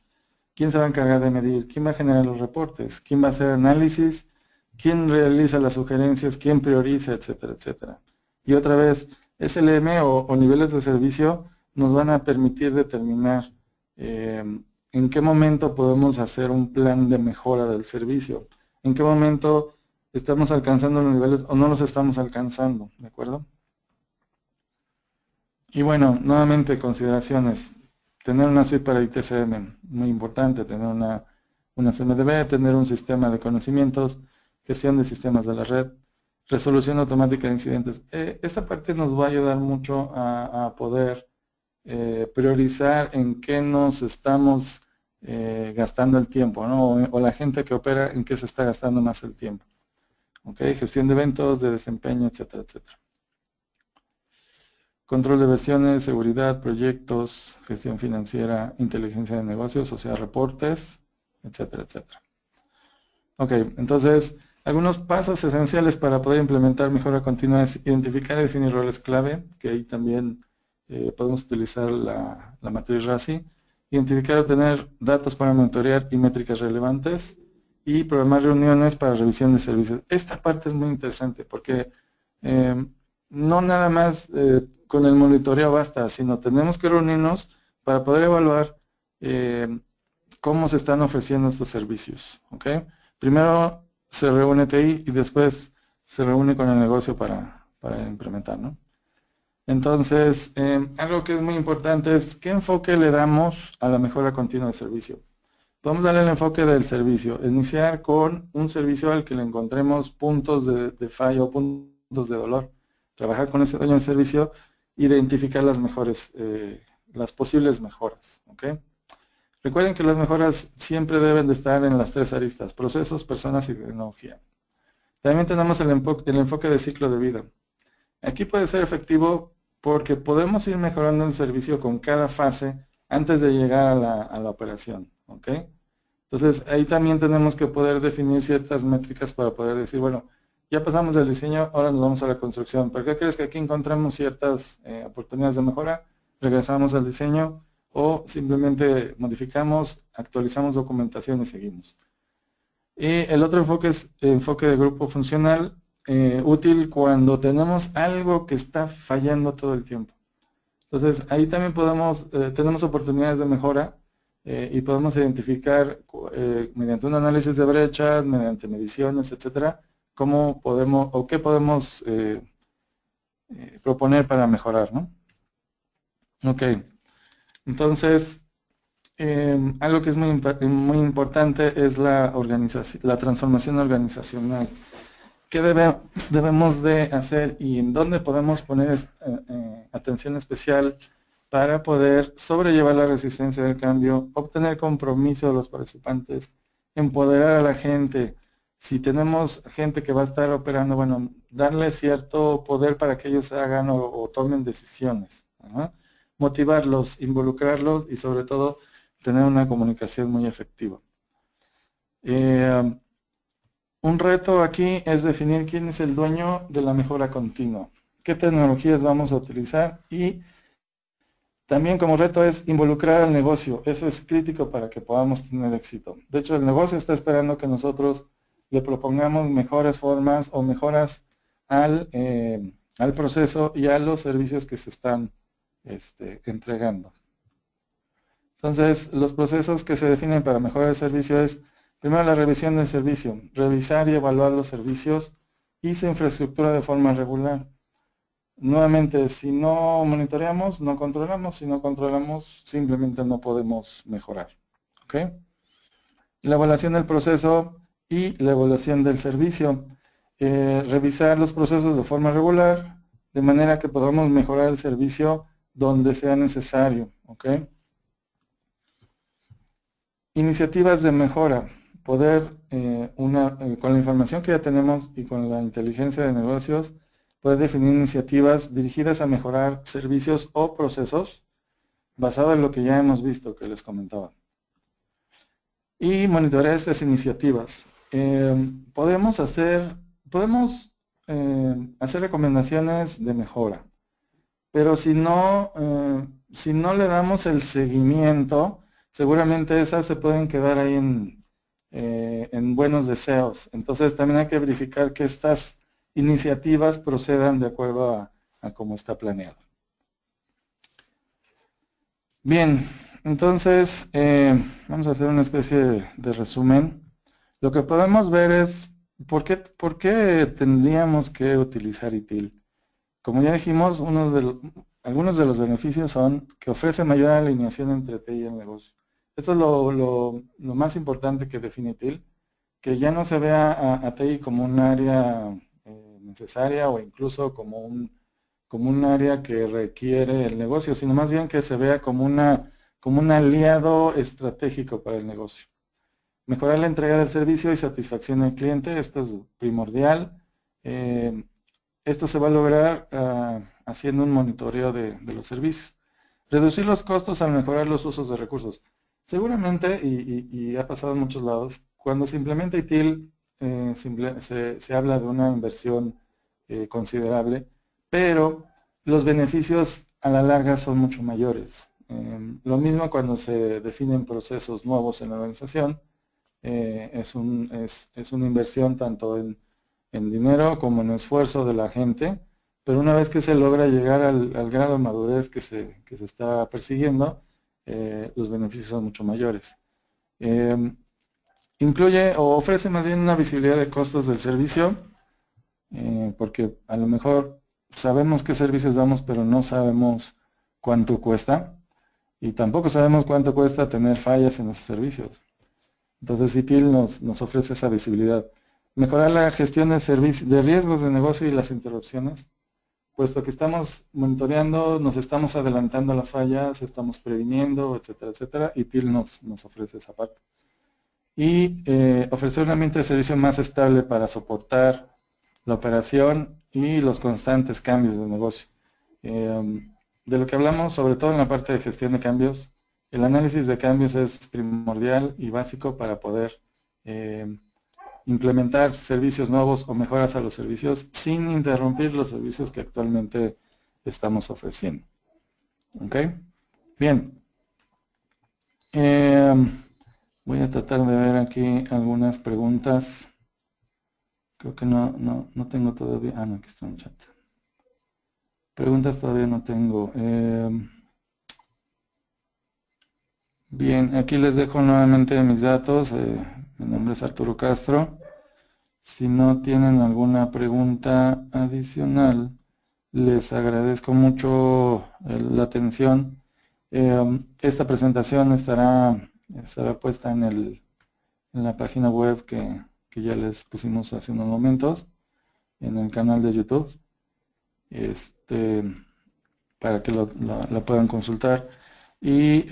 ¿Quién se va a encargar de medir? ¿Quién va a generar los reportes? ¿Quién va a hacer análisis? ¿Quién realiza las sugerencias? ¿Quién prioriza? Etcétera, etcétera. Y otra vez, SLM o niveles de servicio nos van a permitir determinar en qué momento podemos hacer un plan de mejora del servicio, en qué momento estamos alcanzando los niveles o no los estamos alcanzando, ¿de acuerdo? Y bueno, nuevamente consideraciones. Tener una suite para ITCM, muy importante, tener una CMDB, tener un sistema de conocimientos, gestión de sistemas de la red, resolución automática de incidentes. Esta parte nos va a ayudar mucho a poder priorizar en qué nos estamos gastando el tiempo, ¿no? O la gente que opera en qué se está gastando más el tiempo. ¿Ok? Gestión de eventos, de desempeño, etcétera, etcétera. Control de versiones, seguridad, proyectos, gestión financiera, inteligencia de negocios, o sea, reportes, etcétera, etcétera. Ok, entonces, algunos pasos esenciales para poder implementar mejora continua es identificar y definir roles clave, que ahí también podemos utilizar la matriz RACI, identificar y obtener datos para monitorear y métricas relevantes, y programar reuniones para revisión de servicios. Esta parte es muy interesante porque no nada más con el monitoreo basta, sino tenemos que reunirnos para poder evaluar cómo se están ofreciendo estos servicios. ¿Okay? Primero se reúne TI y después se reúne con el negocio para implementar, ¿no? Entonces, algo que es muy importante es qué enfoque le damos a la mejora continua de servicio. Podemos darle el enfoque del servicio, iniciar con un servicio al que le encontremos puntos de fallo, puntos de dolor, trabajar con ese dueño del servicio, identificar las mejores, las posibles mejoras. ¿Okay? Recuerden que las mejoras siempre deben de estar en las tres aristas, procesos, personas y tecnología. También tenemos el enfoque de ciclo de vida. Aquí puede ser efectivo porque podemos ir mejorando el servicio con cada fase antes de llegar a la operación. ¿Ok? Entonces, ahí también tenemos que poder definir ciertas métricas para poder decir, bueno, ya pasamos del diseño, ahora nos vamos a la construcción. ¿Por qué crees que aquí encontramos ciertas oportunidades de mejora? Regresamos al diseño o simplemente modificamos, actualizamos documentación y seguimos. Y el otro enfoque es enfoque de grupo funcional, útil cuando tenemos algo que está fallando todo el tiempo. Entonces, ahí también tenemos oportunidades de mejora y podemos identificar mediante un análisis de brechas, mediante mediciones, etcétera, cómo podemos o qué podemos proponer para mejorar, ¿no? Ok, entonces, algo que es muy importante es la transformación organizacional. ¿Qué debemos de hacer y en dónde podemos poner atención especial para poder sobrellevar la resistencia del cambio, obtener compromiso de los participantes, empoderar a la gente? Si tenemos gente que va a estar operando, bueno, darle cierto poder para que ellos hagan o tomen decisiones. ¿No? Motivarlos, involucrarlos y sobre todo tener una comunicación muy efectiva. Un reto aquí es definir quién es el dueño de la mejora continua, qué tecnologías vamos a utilizar y También como reto es involucrar al negocio. Eso es crítico para que podamos tener éxito. De hecho, el negocio está esperando que nosotros le propongamos mejores formas o mejoras al proceso y a los servicios que se están entregando. Entonces, los procesos que se definen para mejorar el servicio es, primero, la revisión del servicio, revisar y evaluar los servicios y su infraestructura de forma regular. Nuevamente, si no monitoreamos, no controlamos. Si no controlamos, simplemente no podemos mejorar. ¿Ok? La evaluación del proceso y la evaluación del servicio. Revisar los procesos de forma regular, de manera que podamos mejorar el servicio donde sea necesario. ¿Ok? Iniciativas de mejora. Poder, con la información que ya tenemos y con la inteligencia de negocios, poder definir iniciativas dirigidas a mejorar servicios o procesos basado en lo que ya hemos visto que les comentaba. Y monitorear estas iniciativas. Podemos hacer recomendaciones de mejora, pero si no le damos el seguimiento, seguramente esas se pueden quedar ahí en buenos deseos. Entonces también hay que verificar que estas iniciativas procedan de acuerdo a cómo está planeado. Bien, entonces vamos a hacer una especie de resumen. Lo que podemos ver es por qué tendríamos que utilizar ITIL. Como ya dijimos, algunos de los beneficios son que ofrece mayor alineación entre TI y el negocio. Esto es lo más importante que define ITIL, que ya no se vea a TI como un área necesaria o incluso como un área que requiere el negocio, sino más bien que se vea como un aliado estratégico para el negocio. Mejorar la entrega del servicio y satisfacción del cliente, esto es primordial. Esto se va a lograr haciendo un monitoreo de los servicios. Reducir los costos al mejorar los usos de recursos. Seguramente, y ha pasado en muchos lados, cuando se implementa ITIL, se habla de una inversión considerable, pero los beneficios a la larga son mucho mayores. Lo mismo cuando se definen procesos nuevos en la organización, es una inversión tanto en dinero como en esfuerzo de la gente, pero una vez que se logra llegar al grado de madurez que se está persiguiendo, los beneficios son mucho mayores. Incluye o ofrece más bien una visibilidad de costos del servicio, porque a lo mejor sabemos qué servicios damos, pero no sabemos cuánto cuesta, y tampoco sabemos cuánto cuesta tener fallas en esos servicios. Entonces ITIL nos ofrece esa visibilidad. Mejorar la gestión de riesgos de negocio y las interrupciones, puesto que estamos monitoreando, nos estamos adelantando a las fallas, estamos previniendo, etcétera, etcétera. ITIL nos ofrece esa parte. Y ofrecer un ambiente de servicio más estable para soportar la operación y los constantes cambios de negocio. De lo que hablamos, sobre todo en la parte de gestión de cambios, el análisis de cambios es primordial y básico para poder implementar servicios nuevos o mejoras a los servicios sin interrumpir los servicios que actualmente estamos ofreciendo. ¿Ok? Bien. Voy a tratar de ver aquí algunas preguntas. Creo que no tengo todavía. Ah, no, aquí está en el chat. Preguntas todavía no tengo. Bien, aquí les dejo nuevamente mis datos. Mi nombre es Arturo Castro. Si no tienen alguna pregunta adicional, les agradezco mucho la atención. Esta presentación estará puesta en la página web que ya les pusimos hace unos momentos, en el canal de YouTube, para que la puedan consultar. Y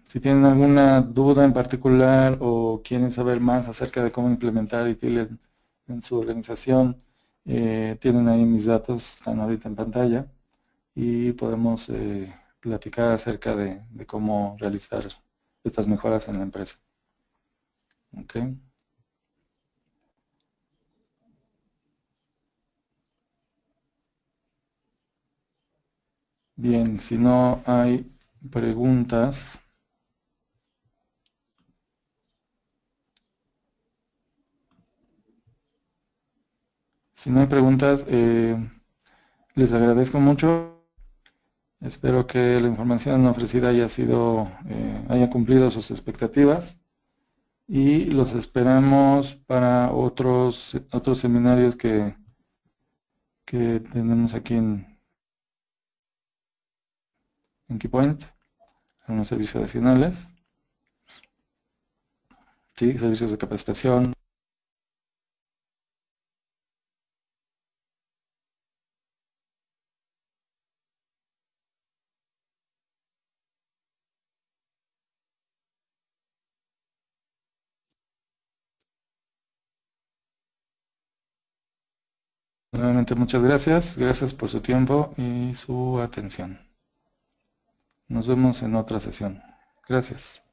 si tienen alguna duda en particular o quieren saber más acerca de cómo implementar ITIL en su organización, tienen ahí mis datos, están ahorita en pantalla, y podemos platicar acerca de cómo realizar estas mejoras en la empresa. Okay. Bien, si no hay preguntas, les agradezco mucho. Espero que la información ofrecida haya cumplido sus expectativas y los esperamos para otros seminarios que tenemos aquí en Keypoint, en los servicios adicionales, sí, servicios de capacitación. Nuevamente muchas gracias por su tiempo y su atención. Nos vemos en otra sesión. Gracias.